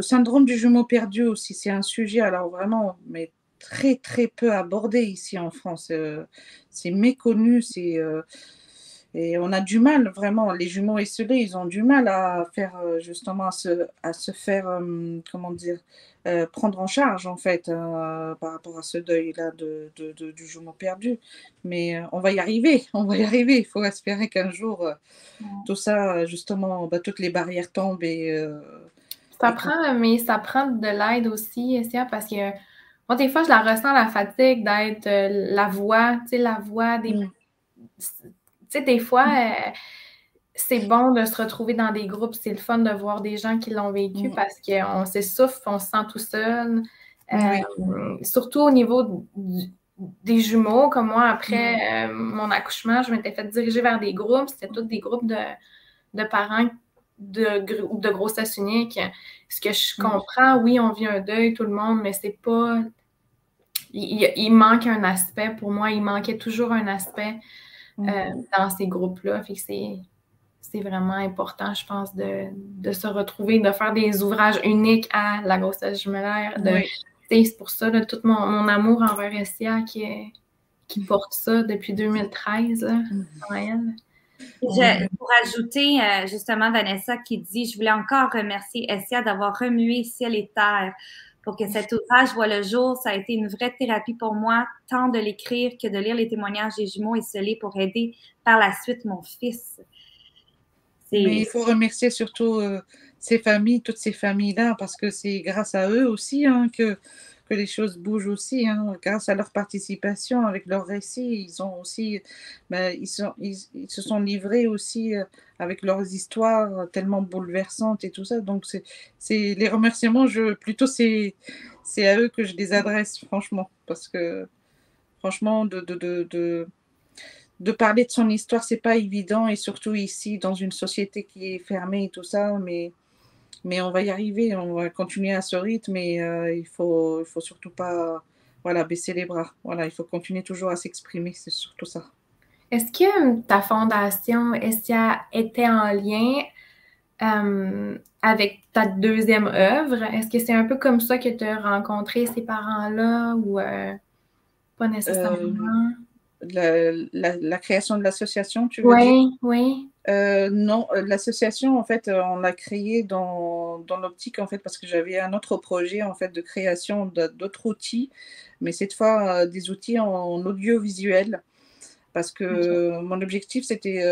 Speaker 2: syndrome du jumeau perdu aussi, c'est un sujet, alors vraiment, mais très, très peu abordé ici en France. C'est méconnu, et on a du mal, vraiment, les jumeaux esselés, ils ont du mal à faire, justement, à se faire, comment dire, prendre en charge, en fait, par rapport à ce deuil-là du jumeau perdu. Mais on va y arriver, il faut espérer qu'un jour, tout ça, justement, toutes les barrières tombent et...
Speaker 3: ça prend de l'aide aussi, parce que moi, des fois, je la ressens, la fatigue d'être la voix, tu sais, la voix des... Tu sais, des fois, c'est bon de se retrouver dans des groupes, c'est le fun de voir des gens qui l'ont vécu parce qu'on s'essouffle, on se sent tout seul. Surtout au niveau des jumeaux, comme moi, après mon accouchement, je m'étais fait diriger vers des groupes. C'était tous des groupes de parents de grossesse unique. Ce que je comprends, oui, on vit un deuil, tout le monde, mais c'est pas... Il manque un aspect. Pour moi, il manquait toujours un aspect dans ces groupes-là. Fait que c'est vraiment important, je pense, de se retrouver, de faire des ouvrages uniques à la grossesse jumellaire. C'est pour ça, là, tout mon amour envers Essia qui porte ça depuis 2013 là, en elle.
Speaker 1: Pour ajouter, justement, Vanessa qui dit « Je voulais encore remercier Essia d'avoir remué ciel et terre pour que cet ouvrage voit le jour. Ça a été une vraie thérapie pour moi, tant de l'écrire que de lire les témoignages des jumeaux esselés pour aider par la suite mon fils. »
Speaker 2: Mais il faut remercier surtout ces familles, toutes ces familles-là, parce que c'est grâce à eux aussi que les choses bougent aussi, grâce à leur participation, avec leurs récits. Ils ont aussi, ils se sont livrés aussi avec leurs histoires tellement bouleversantes et tout ça. Donc, c'est les remerciements, plutôt c'est à eux que je les adresse, franchement, parce que franchement, de parler de son histoire, c'est pas évident, et surtout ici, dans une société qui est fermée et tout ça, mais on va y arriver, on va continuer à ce rythme, et il faut surtout pas baisser les bras. Voilà, il faut continuer toujours à s'exprimer, c'est surtout ça.
Speaker 3: Est-ce que ta fondation Essia était en lien avec ta deuxième œuvre? Est-ce que c'est un peu comme ça que tu as rencontré ces parents-là ou pas nécessairement?
Speaker 2: La création de l'association, tu veux dire?
Speaker 3: Oui.
Speaker 2: Non, l'association, en fait, on l'a créée dans l'optique, en fait, parce que j'avais un autre projet, en fait, de création d'autres outils, mais cette fois, des outils en audiovisuel, parce que mon objectif, c'était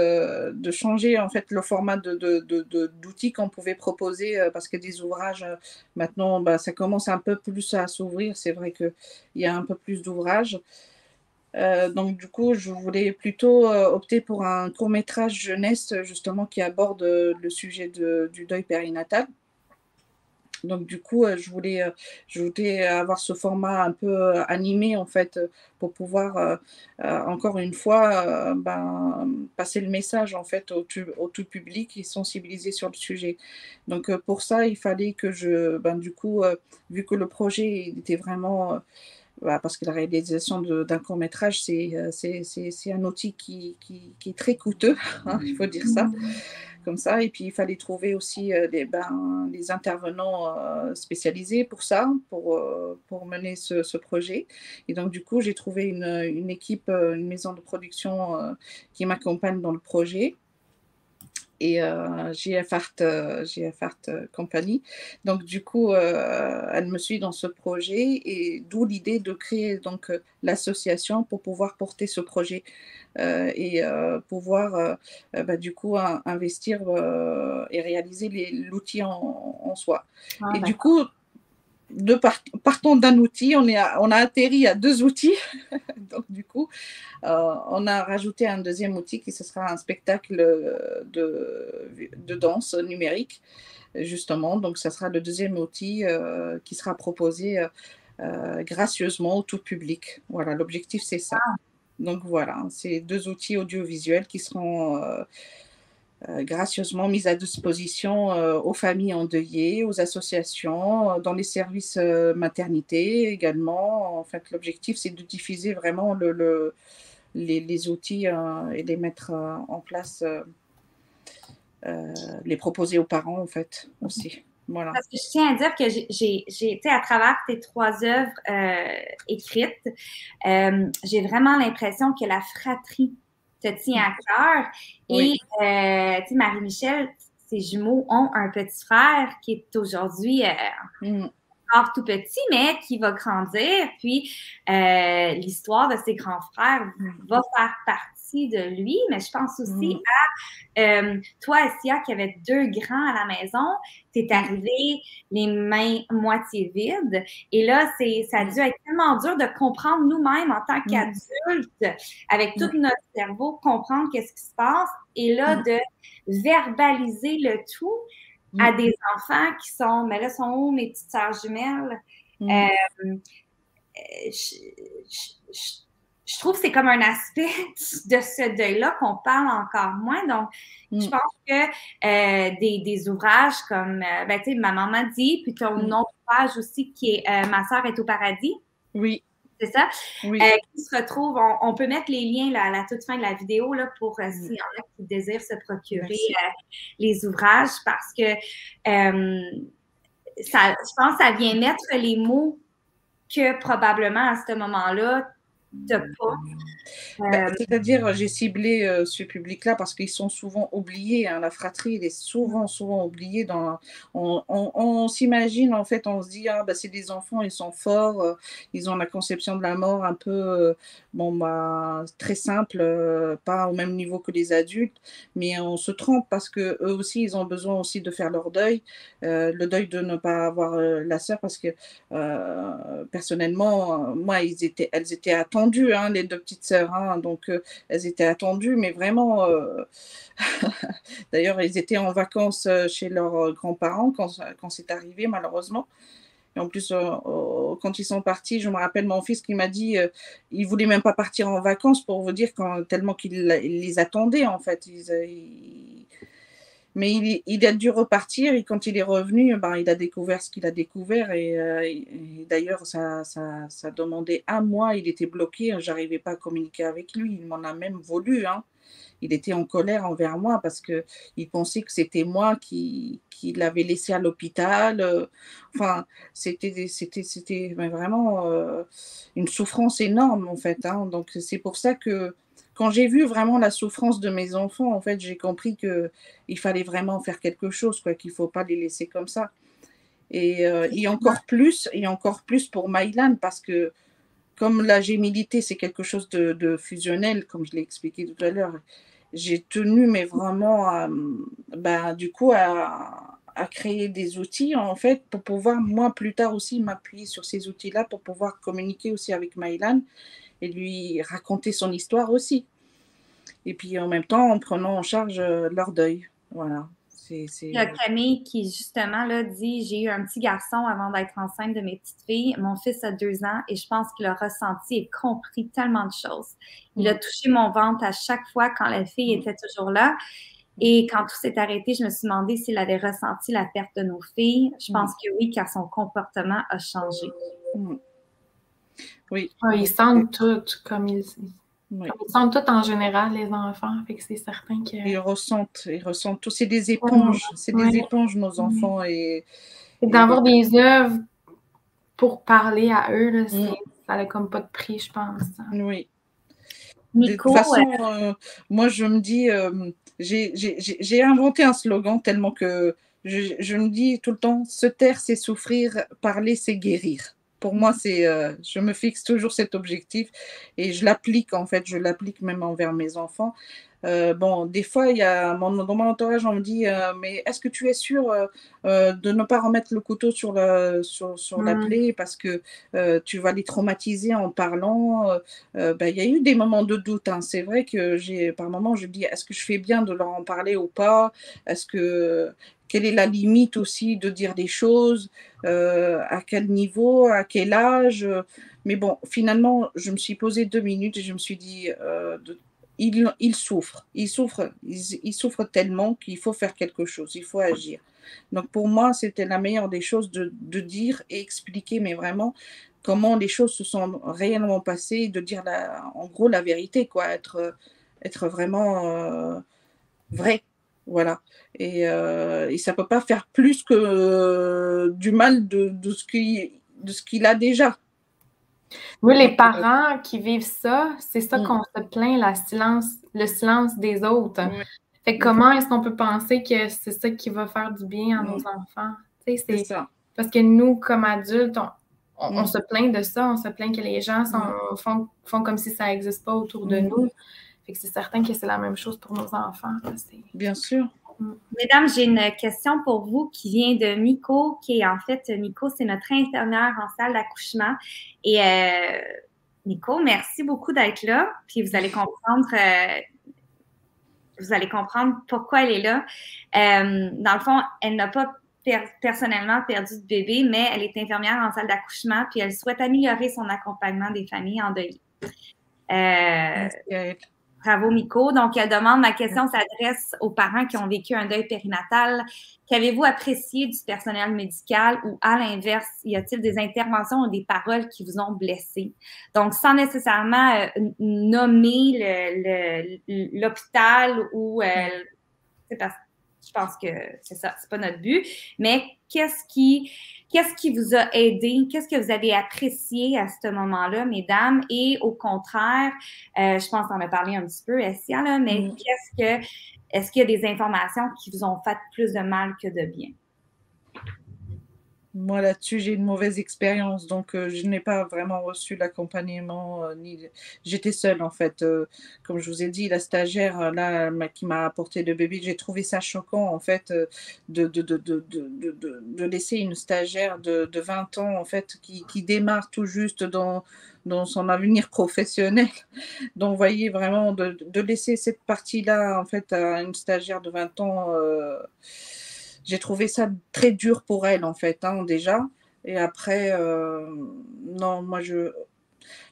Speaker 2: de changer, en fait, le format d'outils qu'on pouvait proposer, parce que des ouvrages, maintenant, ça commence un peu plus à s'ouvrir. C'est vrai qu'il y a un peu plus d'ouvrages. Donc, du coup, je voulais plutôt opter pour un court-métrage jeunesse, justement, qui aborde le sujet du deuil périnatal. Donc, du coup, je voulais avoir ce format un peu animé, en fait, pour pouvoir, encore une fois, passer le message, en fait, au tout public et sensibiliser sur le sujet. Donc, pour ça, il fallait que du coup, vu que le projet était vraiment... parce que la réalisation d'un court-métrage, c'est un outil qui est très coûteux, il faut dire ça, comme ça. Et puis, il fallait trouver aussi des intervenants spécialisés pour ça, pour mener ce projet. Et donc, du coup, j'ai trouvé une équipe, une maison de production qui m'accompagne dans le projet. Et GF Art Company. Donc, du coup, elle me suit dans ce projet, et d'où l'idée de créer donc l'association pour pouvoir porter ce projet et pouvoir du coup investir et réaliser l'outil en soi. Et du coup, partons d'un outil, on a atterri à 2 outils. Donc, du coup, on a rajouté un deuxième outil qui ce sera un spectacle de danse numérique, justement. Donc, ça sera le deuxième outil qui sera proposé gracieusement au tout public. Voilà, l'objectif, c'est ça. Donc, voilà, c'est 2 outils audiovisuels qui seront gracieusement mis à disposition aux familles endeuillées, aux associations, dans les services maternité également. En fait, l'objectif, c'est de diffuser vraiment les outils et les mettre en place, les proposer aux parents, en fait, aussi. Voilà.
Speaker 1: Parce que je tiens à dire que j'ai à travers tes 3 œuvres écrites, j'ai vraiment l'impression que la fratrie te tient à cœur. Et, tu sais, Marie-Michel, ses jumeaux ont un petit frère qui est aujourd'hui encore tout petit, mais qui va grandir. Puis, l'histoire de ses grands frères va faire partie de lui. Mais je pense aussi à toi, Essia, qui avait 2 grands à la maison. T'es arrivée les mains moitié vides. Et là, ça a dû être tellement dur de comprendre nous-mêmes en tant qu'adultes, avec tout notre cerveau, comprendre qu'est-ce qui se passe. Et là, de verbaliser le tout à des enfants qui sont, mais là, sont où mes petites sœurs jumelles? je trouve que c'est comme un aspect de ce deuil-là qu'on parle encore moins. Donc, je pense que des ouvrages comme, ben, tu sais, ma maman dit, puis ton autre ouvrage aussi qui est Ma sœur est au paradis.
Speaker 2: Oui.
Speaker 1: C'est ça?
Speaker 2: Oui.
Speaker 1: Qui se retrouve, on peut mettre les liens là, à la toute fin de la vidéo là, pour s'il y en a qui désirent se procurer les ouvrages parce que ça, je pense que ça vient mettre les mots que probablement à ce moment-là, tu n'as pas.
Speaker 2: C'est-à-dire, j'ai ciblé ce public-là parce qu'ils sont souvent oubliés. Hein, la fratrie, il est souvent oubliée. On s'imagine, en fait, on se dit, ah, bah, c'est des enfants, ils sont forts, ils ont la conception de la mort un peu, très simple, pas au même niveau que les adultes, mais on se trompe parce que eux aussi, ils ont besoin aussi de faire leur deuil, le deuil de ne pas avoir la sœur parce que personnellement, moi, elles étaient attendues, hein, les 2 petites sœurs, hein, donc elles étaient attendues, mais vraiment, d'ailleurs, ils étaient en vacances chez leurs grands-parents quand c'est arrivé, malheureusement. Et en plus, quand ils sont partis, je me rappelle mon fils qui m'a dit, il voulait même pas partir en vacances pour vous dire tellement qu'il les attendait, en fait. Mais il a dû repartir et quand il est revenu, il a découvert ce qu'il a découvert et d'ailleurs, ça demandait un mois, il était bloqué, j'arrivais pas à communiquer avec lui, il m'en a même voulu, hein. Il était en colère envers moi parce qu'il pensait que c'était moi qui l'avais laissé à l'hôpital. Enfin, c'était vraiment une souffrance énorme, en fait. Hein. Donc, c'est pour ça que quand j'ai vu vraiment la souffrance de mes enfants, en fait, j'ai compris qu'il fallait vraiment faire quelque chose, quoi, qu'il ne faut pas les laisser comme ça. Et encore plus pour Maïlan, parce que comme la gémilité, c'est quelque chose de fusionnel, comme je l'ai expliqué tout à l'heure, j'ai tenu, mais vraiment, du coup, à créer des outils, en fait, pour pouvoir, moi, plus tard aussi, m'appuyer sur ces outils-là pour pouvoir communiquer aussi avec Maïlan et lui raconter son histoire aussi. Et puis, en même temps, en prenant en charge leur deuil. Voilà.
Speaker 1: Il y a Camille qui, justement, là, dit « J'ai eu un petit garçon avant d'être enceinte de mes petites filles. Mon fils a 2 ans et je pense qu'il a ressenti et compris tellement de choses. Il a touché mon ventre à chaque fois quand la fille était toujours là. Et quand tout s'est arrêté, je me suis demandé s'il avait ressenti la perte de nos filles. Je pense que oui, car son comportement a changé. »
Speaker 2: Oui.
Speaker 3: Ils sentent tout comme ils... Oui. Ils sentent tout en général, les enfants, fait que c'est certain que...
Speaker 2: Ils ressentent tout. C'est des éponges, des éponges, nos enfants. Et
Speaker 3: d'avoir des œuvres pour parler à eux, là, ça n'a comme pas de prix, je pense.
Speaker 2: Oui.
Speaker 1: Nico,
Speaker 2: de toute façon, moi, je me dis, j'ai inventé un slogan tellement que je me dis tout le temps, se taire, c'est souffrir, parler, c'est guérir. Pour moi, je me fixe toujours cet objectif et je l'applique, en fait, je l'applique même envers mes enfants. Des fois, dans mon entourage, on me dit mais est-ce que tu es sûr de ne pas remettre le couteau sur la plaie parce que tu vas les traumatiser en parlant il y a eu des moments de doute. Hein. C'est vrai que par moments, je me dis est-ce que je fais bien de leur en parler ou pas? Quelle est la limite aussi de dire des choses? À quel niveau? À quel âge? Mais bon, finalement, je me suis posée 2 minutes et je me suis dit ils souffrent tellement qu'il faut faire quelque chose, il faut agir. Donc pour moi, c'était la meilleure des choses de dire et expliquer, mais vraiment comment les choses se sont réellement passées, de dire en gros la vérité, quoi, être vraiment vrai. Voilà. Et ça ne peut pas faire plus que du mal de ce qu'il a déjà.
Speaker 3: Nous, les parents qui vivent ça, c'est ça qu'on se plaint, le silence des autres. Oui. Fait que comment est-ce qu'on peut penser que c'est ça qui va faire du bien à nos enfants? C'est ça. Parce que nous, comme adultes, on se plaint de ça, on se plaint que les gens font comme si ça n'existe pas autour de nous. Fait que c'est certain que c'est la même chose pour nos enfants.
Speaker 2: Bien sûr.
Speaker 1: Mesdames, j'ai une question pour vous qui vient de Miko, qui est en fait, Miko, c'est notre infirmière en salle d'accouchement. Et Miko, merci beaucoup d'être là. Puis vous allez comprendre pourquoi elle est là. Dans le fond, elle n'a pas personnellement perdu de bébé, mais elle est infirmière en salle d'accouchement, puis elle souhaite améliorer son accompagnement des familles endeuillées. Bravo, Miko. Donc, elle demande, ma question s'adresse aux parents qui ont vécu un deuil périnatal. Qu'avez-vous apprécié du personnel médical ou, à l'inverse, y a-t-il des interventions ou des paroles qui vous ont blessé? Donc, sans nécessairement nommer l'hôpital ou... parce que je pense que c'est ça, c'est pas notre but. Mais qu'est-ce qui vous a aidé? Qu'est-ce que vous avez apprécié à ce moment-là, mesdames? Et au contraire, je pense qu'on en a parlé un petit peu, Essia, là, mais est-ce qu'il y a des informations qui vous ont fait plus de mal que de bien?
Speaker 2: Moi, là-dessus, j'ai une mauvaise expérience, donc je n'ai pas vraiment reçu l'accompagnement. J'étais seule, en fait. Comme je vous ai dit, la stagiaire, là, qui m'a apporté le bébé, j'ai trouvé ça choquant, en fait, de laisser une stagiaire de 20 ans, en fait, qui démarre tout juste dans son avenir professionnel. Donc, vous voyez, vraiment, de laisser cette partie-là, en fait, à une stagiaire de 20 ans... j'ai trouvé ça très dur pour elle, en fait, déjà. Et après, non, moi,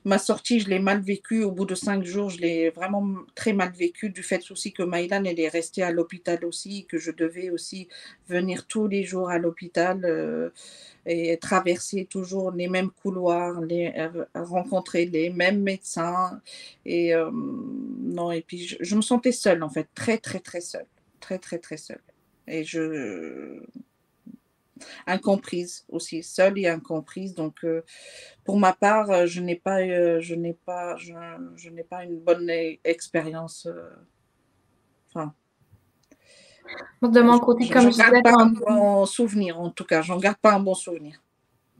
Speaker 2: ma sortie, je l'ai mal vécue. Au bout de 5 jours, je l'ai vraiment très mal vécue, du fait aussi que Maïlan, elle est restée à l'hôpital aussi, que je devais aussi venir tous les jours à l'hôpital et traverser toujours les mêmes couloirs, rencontrer les mêmes médecins. Et non, et puis je me sentais seule, en fait, très, très, très seule. Très, très, très seule. Et incomprise aussi, seule et incomprise. Donc, pour ma part, je n'ai pas une bonne expérience. Enfin,
Speaker 3: de mon côté, comme je
Speaker 2: garde pas un bon souvenir, en tout cas. J'en garde pas un bon souvenir.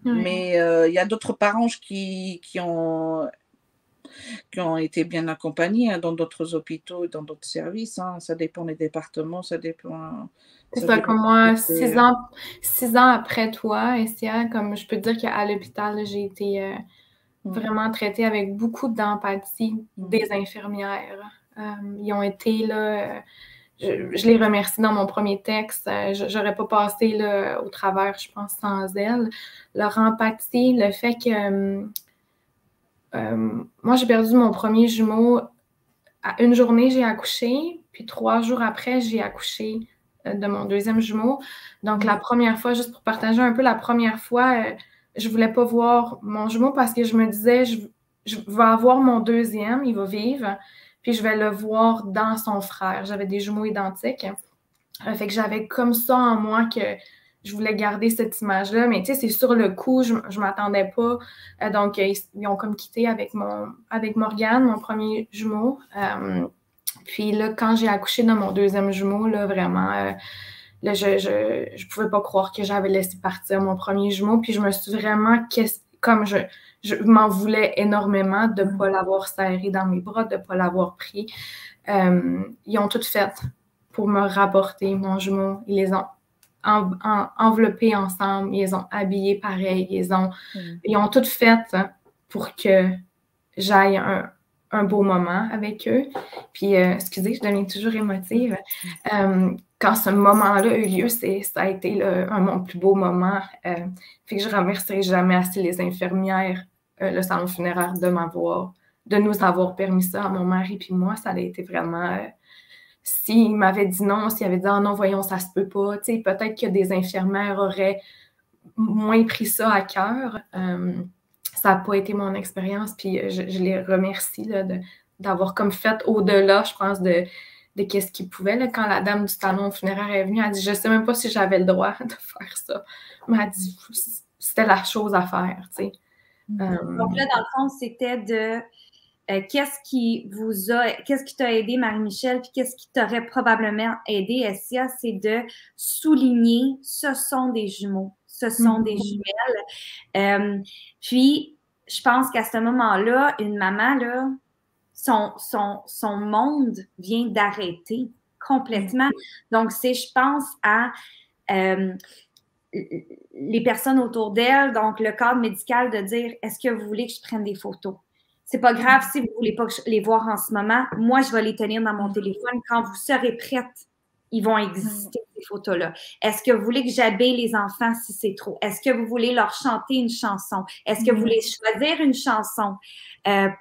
Speaker 3: Oui.
Speaker 2: Mais il y a d'autres parents qui ont été bien accompagnés dans d'autres hôpitaux et dans d'autres services. Ça dépend des départements, ça dépend.
Speaker 3: C'est ça, comme moi, 6 ans après toi, Essia, comme je peux te dire qu'à l'hôpital, j'ai été vraiment traitée avec beaucoup d'empathie des infirmières. Ils ont été là, je les remercie dans mon premier texte. J'aurais pas passé là, au travers, je pense, sans elles. Leur empathie, le fait que moi, j'ai perdu mon premier jumeau. À une journée, j'ai accouché, puis 3 jours après, j'ai accouché de mon deuxième jumeau. Donc, la première fois, juste pour partager un peu, la première fois, je voulais pas voir mon jumeau parce que je me disais, je vais avoir mon deuxième, il va vivre, puis je vais le voir dans son frère. J'avais des jumeaux identiques. Fait que j'avais comme ça en moi que je voulais garder cette image-là, mais tu sais, c'est sur le coup, je m'attendais pas. Donc, ils ont comme quitté avec Morgane, mon premier jumeau. Puis là, quand j'ai accouché de mon deuxième jumeau, là, vraiment, là, je pouvais pas croire que j'avais laissé partir mon premier jumeau. Puis je me suis vraiment, comme je m'en voulais énormément de ne pas l'avoir serré dans mes bras, de ne pas l'avoir pris. Ils ont tout fait pour me rapporter mon jumeau. Ils les ont enveloppés ensemble, ils les ont habillés pareil, ils ont tout fait pour que j'aille un beau moment avec eux. Puis, excusez, je deviens toujours émotive. Quand ce moment-là a eu lieu, ça a été mon plus beau moment. Fait que je remercierai jamais assez les infirmières, le salon funéraire de nous avoir permis ça à mon mari puis moi. Ça a été vraiment... S'il m'avait dit non, s'il avait dit « Ah non, voyons, ça se peut pas », tu sais, peut-être que des infirmières auraient moins pris ça à cœur. Ça n'a pas été mon expérience, puis je les remercie là, d'avoir comme fait au-delà, je pense, de qu'est-ce qu'ils pouvaient. Là, quand la dame du salon funéraire est venue, elle a dit « Je ne sais même pas si j'avais le droit de faire ça ». Mais elle a dit « C'était la chose à faire ». Tu sais.
Speaker 1: Donc là, dans le fond, c'était de... qu'est-ce qui t'a aidé, Marie-Michel, puis qu'est-ce qui t'aurait probablement aidé, Essia, c'est de souligner ce sont des jumeaux, ce sont des jumelles. Puis, je pense qu'à ce moment-là, une maman, là, son monde vient d'arrêter complètement. Donc, je pense à les personnes autour d'elle, donc le cadre médical de dire « Est-ce que vous voulez que je prenne des photos? » C'est pas grave si vous voulez pas les voir en ce moment. Moi, je vais les tenir dans mon téléphone quand vous serez prête ils vont exister, ces photos-là. Est-ce que vous voulez que j'habille les enfants si c'est trop? Est-ce que vous voulez leur chanter une chanson? Est-ce que vous voulez choisir une chanson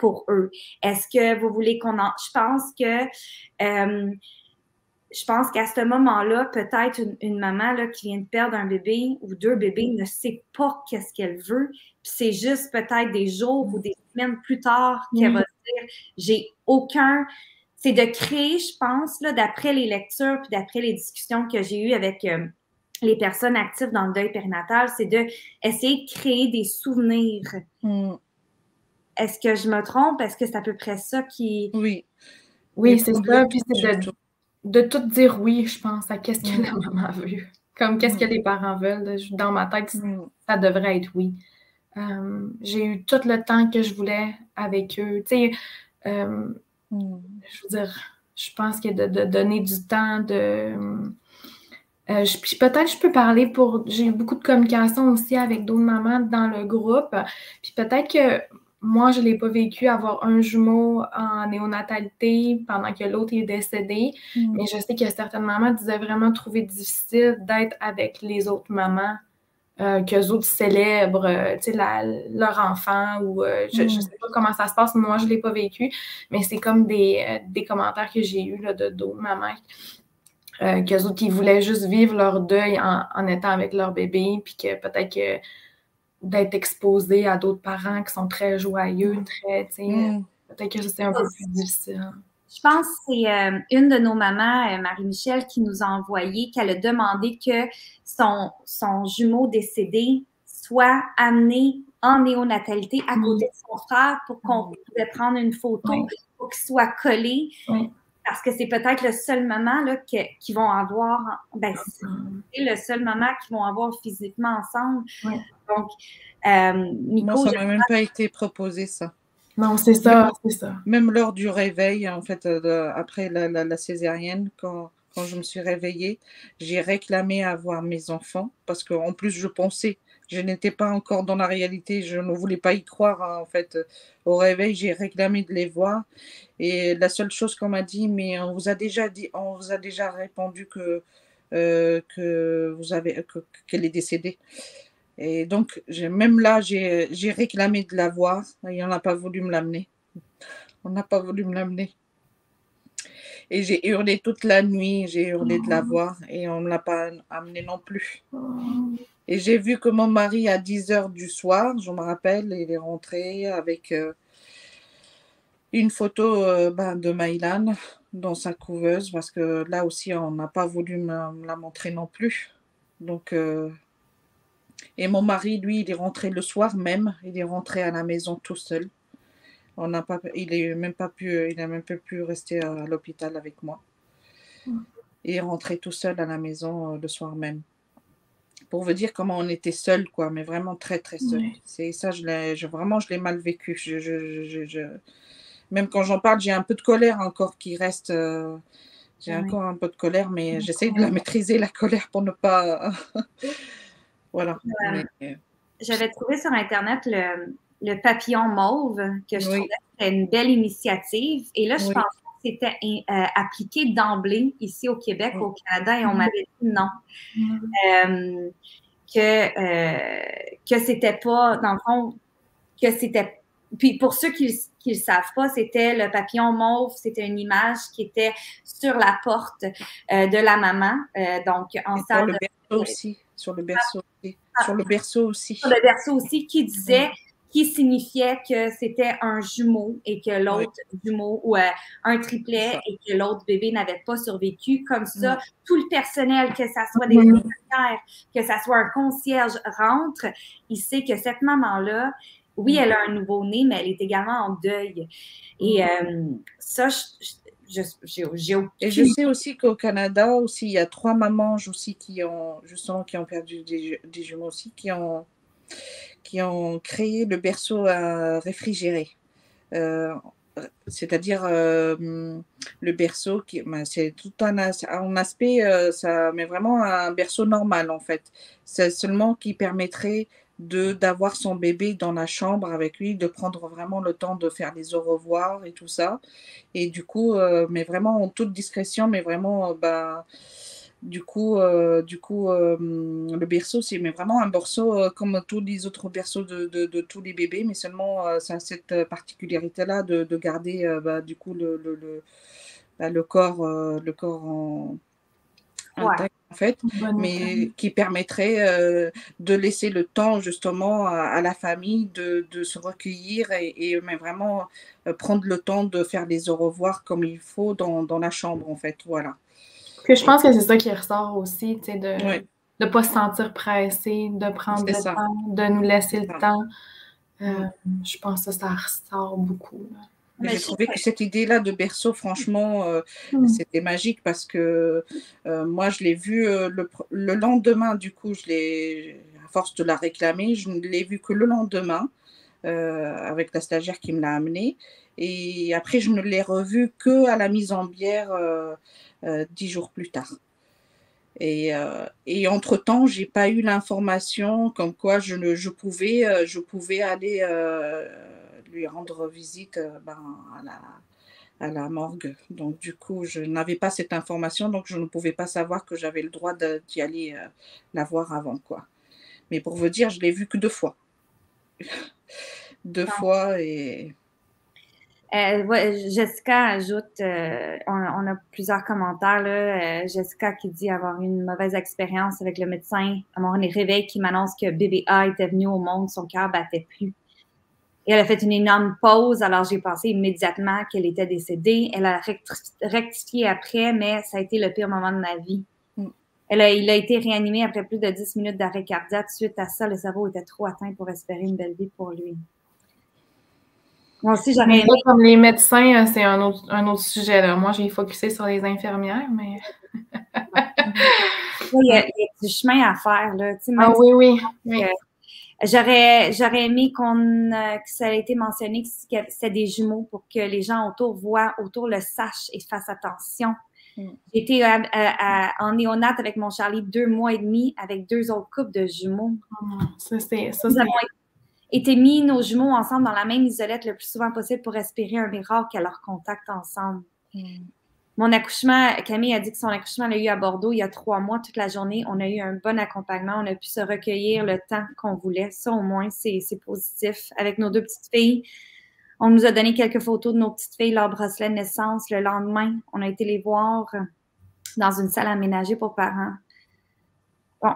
Speaker 1: pour eux? Est-ce que vous voulez qu'on en... Je pense qu'à ce moment-là, peut-être une maman là, qui vient de perdre un bébé ou 2 bébés ne sait pas qu'est-ce qu'elle veut. Puis c'est juste peut-être des jours ou des semaines plus tard qu'elle va se dire « j'ai aucun… » C'est de créer, je pense, là, d'après les lectures puis d'après les discussions que j'ai eues avec les personnes actives dans le deuil périnatal, c'est d'essayer de créer des souvenirs. Est-ce que je me trompe? Est-ce que c'est à peu près ça qui…
Speaker 3: Oui, c'est ça. Puis c'est de tout dire oui, je pense, à qu'est-ce que la maman veut. Comme qu'est-ce que les parents veulent. Dans ma tête, ça devrait être oui. J'ai eu tout le temps que je voulais avec eux. Tu sais, je veux dire, je pense que de donner du temps, puis peut-être je peux parler j'ai eu beaucoup de communication aussi avec d'autres mamans dans le groupe. Puis peut-être que moi, je ne l'ai pas vécu avoir un jumeau en néonatalité pendant que l'autre est décédé. Mais je sais que certaines mamans disaient vraiment trouver difficile d'être avec les autres mamans. Qu'eux autres célèbrent leur enfant ou je ne sais pas comment ça se passe, moi je ne l'ai pas vécu, mais c'est comme des commentaires que j'ai eus là, d'autres mamans qu'eux autres qui voulaient juste vivre leur deuil en étant avec leur bébé, puis que peut-être que d'être exposés à d'autres parents qui sont très joyeux, peut-être que c'est un peu plus difficile.
Speaker 1: Je pense que c'est une de nos mamans, Marie-Michel, qui nous a envoyé, qu'elle a demandé que son jumeau décédé soit amené en néonatalité à côté de son frère pour qu'on puisse prendre une photo, pour qu'il soit collé. Parce que c'est peut-être le seul moment là, qu'ils vont avoir, c'est le seul moment qu'ils vont avoir physiquement ensemble. Donc,
Speaker 2: Nico, moi, ça m'a même pas été proposé, ça.
Speaker 3: Non, c'est ça.
Speaker 2: Même lors du réveil, en fait, après la césarienne, quand je me suis réveillée, j'ai réclamé à voir mes enfants parce qu'en plus, je n'étais pas encore dans la réalité, je ne voulais pas y croire, hein, en fait. Au réveil, j'ai réclamé de les voir et la seule chose qu'on m'a dit, mais on vous a déjà répondu qu'elle est décédée. Et donc, même là, j'ai réclamé de la voir et on n'a pas voulu me l'amener. Et j'ai hurlé toute la nuit, j'ai hurlé de la voir et on ne me l'a pas amené non plus. Et j'ai vu que mon mari, à 10h du soir, je me rappelle, il est rentré avec une photo de Maïlan dans sa couveuse parce que là aussi, on n'a pas voulu me la montrer non plus. Donc… Et mon mari, lui, il est rentré le soir même. Il est rentré à la maison tout seul. Il n'a même pas pu rester à l'hôpital avec moi. Il est rentré tout seul à la maison le soir même. Pour vous dire comment on était seuls, quoi, mais vraiment très, très seuls. C'est ça, je l'ai mal vécu. Même quand j'en parle, j'ai un peu de colère encore qui reste. J'ai encore un peu de colère, mais j'essaie de la maîtriser, la colère, pour ne pas… Voilà.
Speaker 1: J'avais trouvé sur Internet le papillon mauve, que je trouvais que c'était une belle initiative. Et là, je pensais que c'était appliqué d'emblée ici au Québec, au Canada, et on m'avait dit non. Que c'était pas, dans le fond, que c'était… Puis pour ceux qui ne le savent pas, c'était le papillon mauve, c'était une image qui était sur la porte de la maman, donc en salle de…
Speaker 2: Sur le berceau aussi,
Speaker 1: qui disait, qui signifiait que c'était un jumeau et que l'autre jumeau ou un triplet et que l'autre bébé n'avait pas survécu. Comme ça, tout le personnel, que ça soit des infirmières, que ça soit un concierge, rentre, il sait que cette maman-là, oui, elle a un nouveau-né, mais elle est également en deuil. Et ça,
Speaker 2: et je sais aussi qu'au Canada aussi, il y a 3 mamans aussi qui ont perdu des jumeaux aussi, qui ont créé le berceau réfrigéré. C'est-à-dire le berceau, c'est tout un aspect, mais vraiment un berceau normal en fait. C'est seulement qui permettrait d'avoir son bébé dans la chambre avec lui, de prendre vraiment le temps de faire les au revoir et tout ça. Et du coup, mais vraiment en toute discrétion, mais vraiment, le berceau, c'est mais vraiment un berceau comme tous les autres berceaux de tous les bébés, mais seulement ça a cette particularité-là de garder du coup le corps intact en fait, mais qui permettrait de laisser le temps justement à la famille de se recueillir mais vraiment prendre le temps de faire les au revoir comme il faut dans la chambre en fait, voilà.
Speaker 3: Puis je pense que c'est ça qui ressort aussi, tu sais, de
Speaker 2: Ouais.
Speaker 3: ne pas se sentir pressé, de prendre
Speaker 2: C'est
Speaker 3: le
Speaker 2: ça.
Speaker 3: temps, de nous laisser
Speaker 2: C'est
Speaker 3: le
Speaker 2: ça.
Speaker 3: temps. Je pense que ça ressort beaucoup. Là.
Speaker 2: Mais j'ai trouvé que cette idée-là de berceau, franchement, c'était magique parce que moi, je l'ai vu le lendemain, du coup, à force de la réclamer, je ne l'ai vu que le lendemain avec la stagiaire qui me l'a amené. Et après, je ne l'ai revu qu'à la mise en bière 10 jours plus tard. Et entre-temps, j'ai pas eu l'information comme quoi je pouvais aller lui rendre visite à la morgue. Donc, du coup, je n'avais pas cette information, donc je ne pouvais pas savoir que j'avais le droit d'y aller la voir avant, quoi. Mais pour vous dire, je l'ai vue que 2 fois. 2 fois et...
Speaker 1: Jessica ajoute, on a plusieurs commentaires, là. Jessica qui dit avoir eu une mauvaise expérience avec le médecin à mon réveil qui m'annonce que bébé A était venu au monde, son cœur battait plus. Et elle a fait une énorme pause, alors j'ai pensé immédiatement qu'elle était décédée. Elle a rectifié après, mais ça a été le pire moment de ma vie. Il a été réanimé après plus de 10 minutes d'arrêt cardiaque. Suite à ça, le cerveau était trop atteint pour espérer une belle vie pour lui. Moi aussi, j'aurais aimé...
Speaker 3: Comme les médecins, c'est un autre sujet. Là. Moi, j'ai focusé sur les infirmières, mais...
Speaker 1: il y a du chemin à faire. Là.
Speaker 3: Oui.
Speaker 1: J'aurais aimé que ça ait été mentionné que c'était des jumeaux pour que les gens autour le sachent et fassent attention. J'ai été en néonate avec mon Charlie 2 mois et demi avec 2 autres couples de jumeaux. Nous avons été mis nos jumeaux ensemble dans la même isolette le plus souvent possible pour respirer un miracle à leur contact ensemble. Mon accouchement, Camille a dit que son accouchement l'a eu à Bordeaux il y a 3 mois, toute la journée. On a eu un bon accompagnement. On a pu se recueillir le temps qu'on voulait. Ça, au moins, c'est positif. Avec nos 2 petites filles, on nous a donné quelques photos de nos petites filles, leur bracelet de naissance. Le lendemain, on a été les voir dans une salle aménagée pour parents. Bon,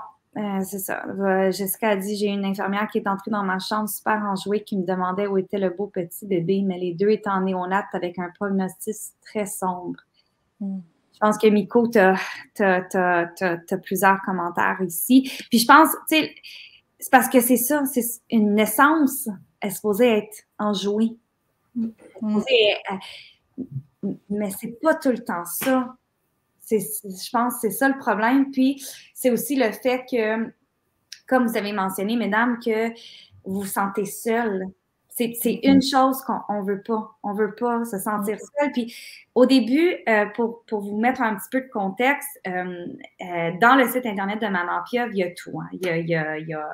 Speaker 1: c'est ça. Jessica a dit, j'ai une infirmière qui est entrée dans ma chambre super enjouée qui me demandait où était le beau petit bébé, mais les 2 étaient en néonate avec un prognostic très sombre. Je pense que Miko, t'as plusieurs commentaires ici. Puis je pense, tu sais, c'est parce que c'est ça, c'est une naissance, elle est supposée être enjouée. Mais c'est pas tout le temps ça. Je pense que c'est ça le problème. Puis c'est aussi le fait que, comme vous avez mentionné, mesdames, que vous vous sentez seule. C'est une chose qu'on veut pas. On veut pas se sentir seul. Puis au début, pour vous mettre un petit peu de contexte, dans le site internet de Maman Pieuvre, il y a tout. Hein. Il y a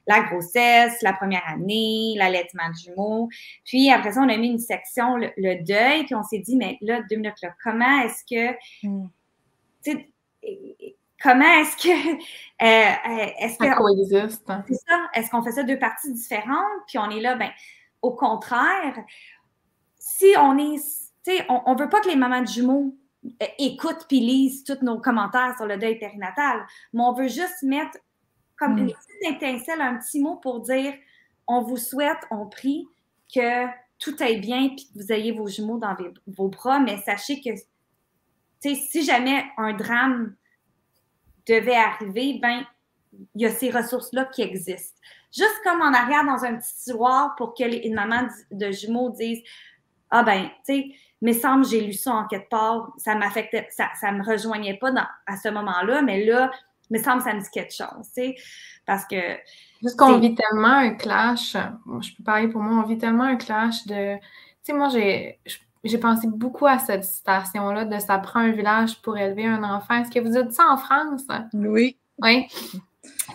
Speaker 1: la grossesse, la première année, l'allaitement de jumeaux. Puis après ça, on a mis une section, le deuil, puis on s'est dit, mais là, 2 minutes là, comment est-ce que... Comment est-ce que...
Speaker 3: ça coexiste.
Speaker 1: C'est ça. Est-ce qu'on fait ça 2 parties différentes? Puis on est là, au contraire, si on est... Tu sais, on veut pas que les mamans de jumeaux écoutent puis lisent tous nos commentaires sur le deuil périnatal, mais on veut juste mettre comme une petite étincelle, un petit mot pour dire on vous souhaite, on prie que tout aille bien puis que vous ayez vos jumeaux dans vos bras, mais sachez que si jamais un drame devait arriver, il y a ces ressources-là qui existent. Juste comme en arrière dans un petit tiroir pour que une maman de jumeaux dise « Ah tu sais, me semble j'ai lu ça en quelque part, ça m'affectait, ça me rejoignait pas à ce moment-là, mais là, me semble ça me dit quelque chose, tu sais, parce que... »
Speaker 3: Juste qu'on vit tellement un clash, je peux parler pour moi, on vit tellement un clash de... Tu sais, moi, j'ai pensé beaucoup à cette citation-là de « ça prend un village pour élever un enfant ». Est-ce que vous dites ça en France?
Speaker 2: Oui.
Speaker 3: Oui.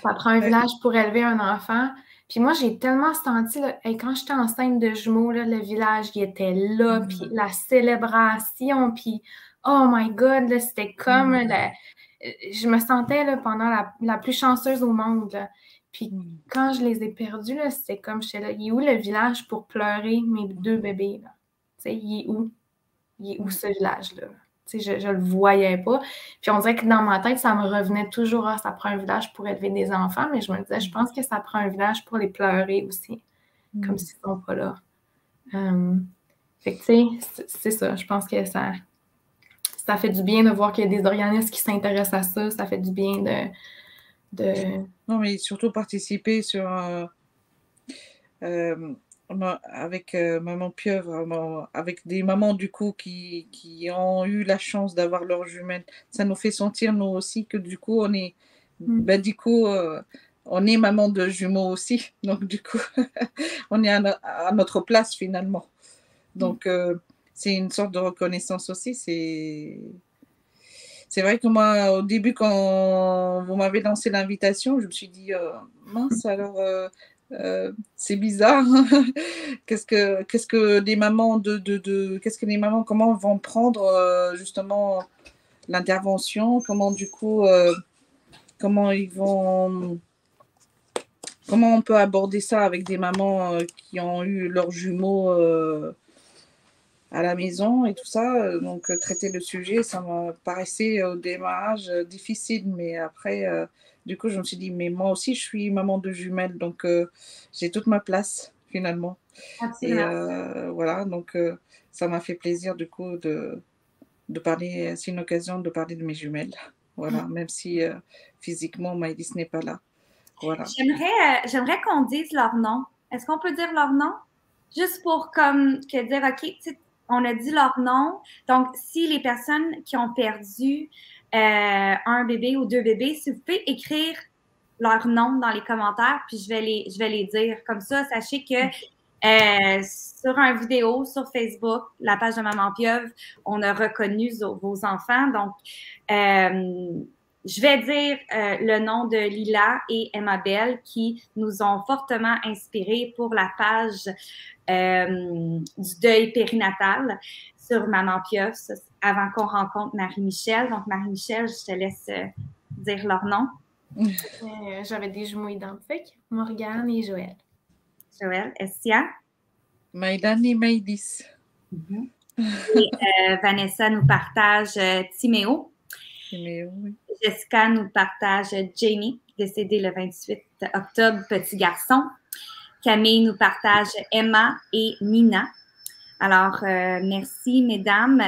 Speaker 3: Ça prend un village pour élever un enfant. Puis moi, j'ai tellement senti, là, quand j'étais enceinte de jumeaux, là, le village, il était là, puis la célébration, puis oh my God, là, c'était comme... je me sentais là, pendant la plus chanceuse au monde. Là. Puis quand je les ai perdus, là, c'était comme, j'étais là, il est où le village pour pleurer mes 2 bébés? Là? Tu sais, il est où? Il est où ce village-là? Tu sais, je le voyais pas. Puis on dirait que dans ma tête, ça me revenait toujours, ça prend un village pour élever des enfants, mais je me disais, je pense que ça prend un village pour les pleurer aussi, comme s'ils sont pas là. Fait que, tu sais, c'est ça. Je pense que ça fait du bien de voir qu'il y a des organismes qui s'intéressent à ça. Ça fait du bien de...
Speaker 2: Non, mais surtout participer sur... avec Maman Pieuvre, avec des mamans du coup qui ont eu la chance d'avoir leurs jumelles. Ça nous fait sentir nous aussi que du coup on est... Ben, du coup, on est maman de jumeaux aussi. Donc du coup, on est à notre place finalement. Donc... c'est une sorte de reconnaissance aussi. C'est vrai que moi, au début, quand vous m'avez lancé l'invitation, je me suis dit, mince, alors, c'est bizarre. Qu'est-ce que les mamans qu'est-ce que les mamans, comment vont prendre justement l'intervention? Comment du coup, comment on peut aborder ça avec des mamans qui ont eu leurs jumeaux à la maison et tout ça. Donc, traiter le sujet, ça me paraissait au démarrage difficile. Mais après, du coup, je me suis dit, mais moi aussi, je suis maman de jumelles. Donc, j'ai toute ma place, finalement.
Speaker 1: Absolument.
Speaker 2: Et voilà, donc, ça m'a fait plaisir, du coup, de parler. C'est une occasion de parler de mes jumelles. Voilà, même si physiquement, Maëlys n'est pas là. Voilà.
Speaker 1: J'aimerais qu'on dise leur nom. Est-ce qu'on peut dire leur nom? Juste pour comme que dire, OK, on a dit leur nom. Donc, si les personnes qui ont perdu un bébé ou 2 bébés, si vous pouvez écrire leur nom dans les commentaires, puis je vais les dire. Comme ça, sachez que sur une vidéo sur Facebook, la page de Maman Pieuvre, on a reconnu vos enfants. Donc, je vais dire le nom de Lila et Emma Belle qui nous ont fortement inspirés pour la page du deuil périnatal sur Maman Pieuvre avant qu'on rencontre Marie-Michel. Donc, Marie-Michel, je te laisse dire leur nom.
Speaker 3: J'avais des jumeaux identiques, Morgane et Joël.
Speaker 1: Joël, Essia.
Speaker 2: Maïlan et Maëlys.
Speaker 1: Et Vanessa nous partage Timéo.
Speaker 2: Oui.
Speaker 1: Jessica nous partage Jamie, décédée le 28 octobre, petit garçon. Camille nous partage Emma et Nina. Alors, merci, mesdames.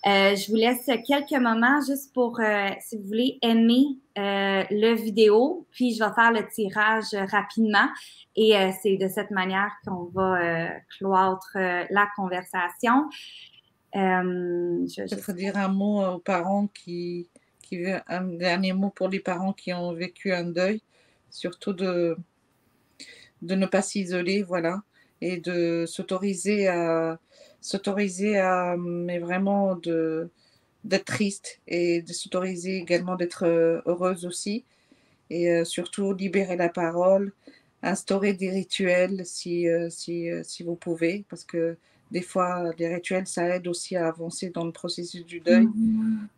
Speaker 1: Je vous laisse quelques moments juste pour, si vous voulez, aimer le vidéo, puis je vais faire le tirage rapidement et c'est de cette manière qu'on va cloître la conversation.
Speaker 2: Peut-être dire un mot aux parents un dernier mot pour les parents qui ont vécu un deuil, surtout de ne pas s'isoler, voilà, et de s'autoriser à mais vraiment d'être triste et de s'autoriser également d'être heureuse aussi, et surtout libérer la parole, instaurer des rituels si vous pouvez, parce que des fois, les rituels, ça aide aussi à avancer dans le processus du deuil.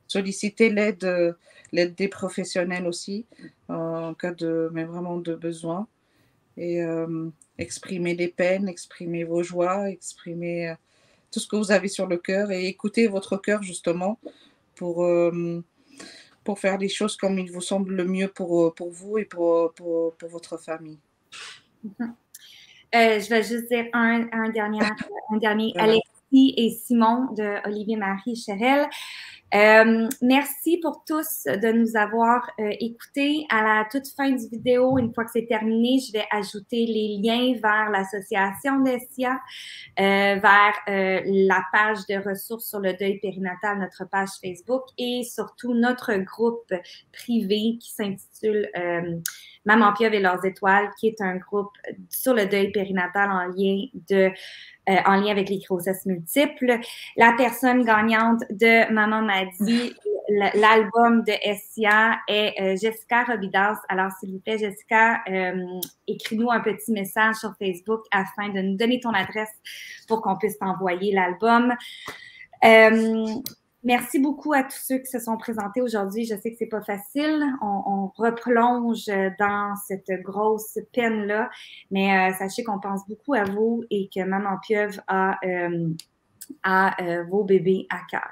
Speaker 2: Solliciter l'aide des professionnels aussi, en cas mais vraiment de besoin. Et exprimer les peines, exprimer vos joies, exprimer tout ce que vous avez sur le cœur et écouter votre cœur justement pour faire les choses comme il vous semble le mieux pour vous et pour votre famille.
Speaker 1: Je vais juste dire un dernier, voilà. Alexis et Simon de Olivier Marie Cherel. Merci pour tous de nous avoir écoutés. À la toute fin du vidéo, une fois que c'est terminé, je vais ajouter les liens vers l'association d'Essia, vers la page de ressources sur le deuil périnatal, notre page Facebook et surtout notre groupe privé qui s'intitule Maman Pieuvre et leurs étoiles, qui est un groupe sur le deuil périnatal en lien avec les grossesses multiples. La personne gagnante de Maman m'a dit l'album de Essia est Jessica Robidas. Alors, s'il vous plaît, Jessica, écris-nous un petit message sur Facebook afin de nous donner ton adresse pour qu'on puisse t'envoyer l'album. Merci beaucoup à tous ceux qui se sont présentés aujourd'hui. Je sais que c'est pas facile. On replonge dans cette grosse peine-là, mais sachez qu'on pense beaucoup à vous et que Maman Pieuvre a vos bébés à cœur.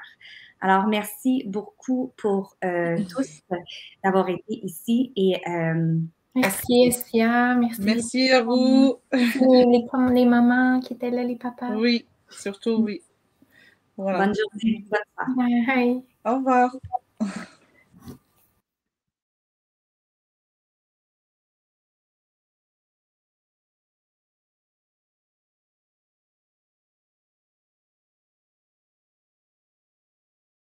Speaker 1: Alors, merci beaucoup pour tous d'avoir été ici et
Speaker 3: merci Essia,
Speaker 2: merci à vous.
Speaker 3: Les mamans qui étaient là, les papas.
Speaker 2: Oui, surtout oui. Voilà.
Speaker 1: Bonne journée. Bonne soirée.
Speaker 3: Bye.
Speaker 2: Au revoir.